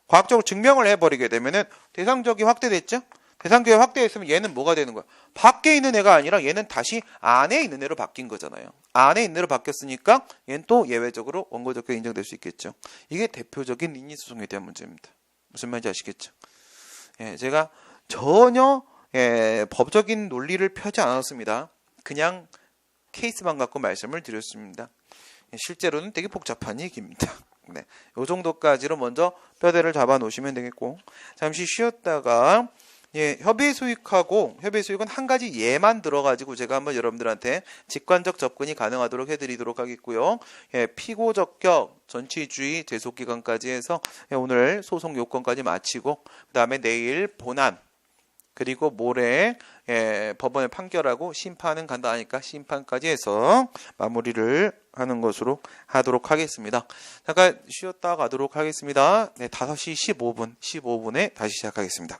과학적으로 증명을 해버리게 되면은 대상적이 확대됐죠? 대상적이 확대했으면 얘는 뭐가 되는 거야? 밖에 있는 애가 아니라 얘는 다시 안에 있는 애로 바뀐 거잖아요. 안에 있는 애로 바뀌었으니까 얘는 또 예외적으로 원고적격 인정될 수 있겠죠. 이게 대표적인 인위소송에 대한 문제입니다. 무슨 말인지 아시겠죠? 제가 전혀 법적인 논리를 펴지 않았습니다. 그냥 케이스만 갖고 말씀을 드렸습니다. 실제로는 되게 복잡한 얘기입니다. 네, 이 정도까지로 먼저 뼈대를 잡아 놓으시면 되겠고, 잠시 쉬었다가 협의 수익하고 협의 수익은 한 가지 예만 들어가지고 제가 한번 여러분들한테 직관적 접근이 가능하도록 해드리도록 하겠고요. 피고적격, 전치주의, 제소기간까지 해서 오늘 소송 요건까지 마치고 그 다음에 내일 본안 그리고 모레 법원에 판결하고 심판은 간다하니까 심판까지 해서 마무리를 하는 것으로 하도록 하겠습니다. 잠깐 쉬었다 가도록 하겠습니다. 5시 15분에 다시 시작하겠습니다.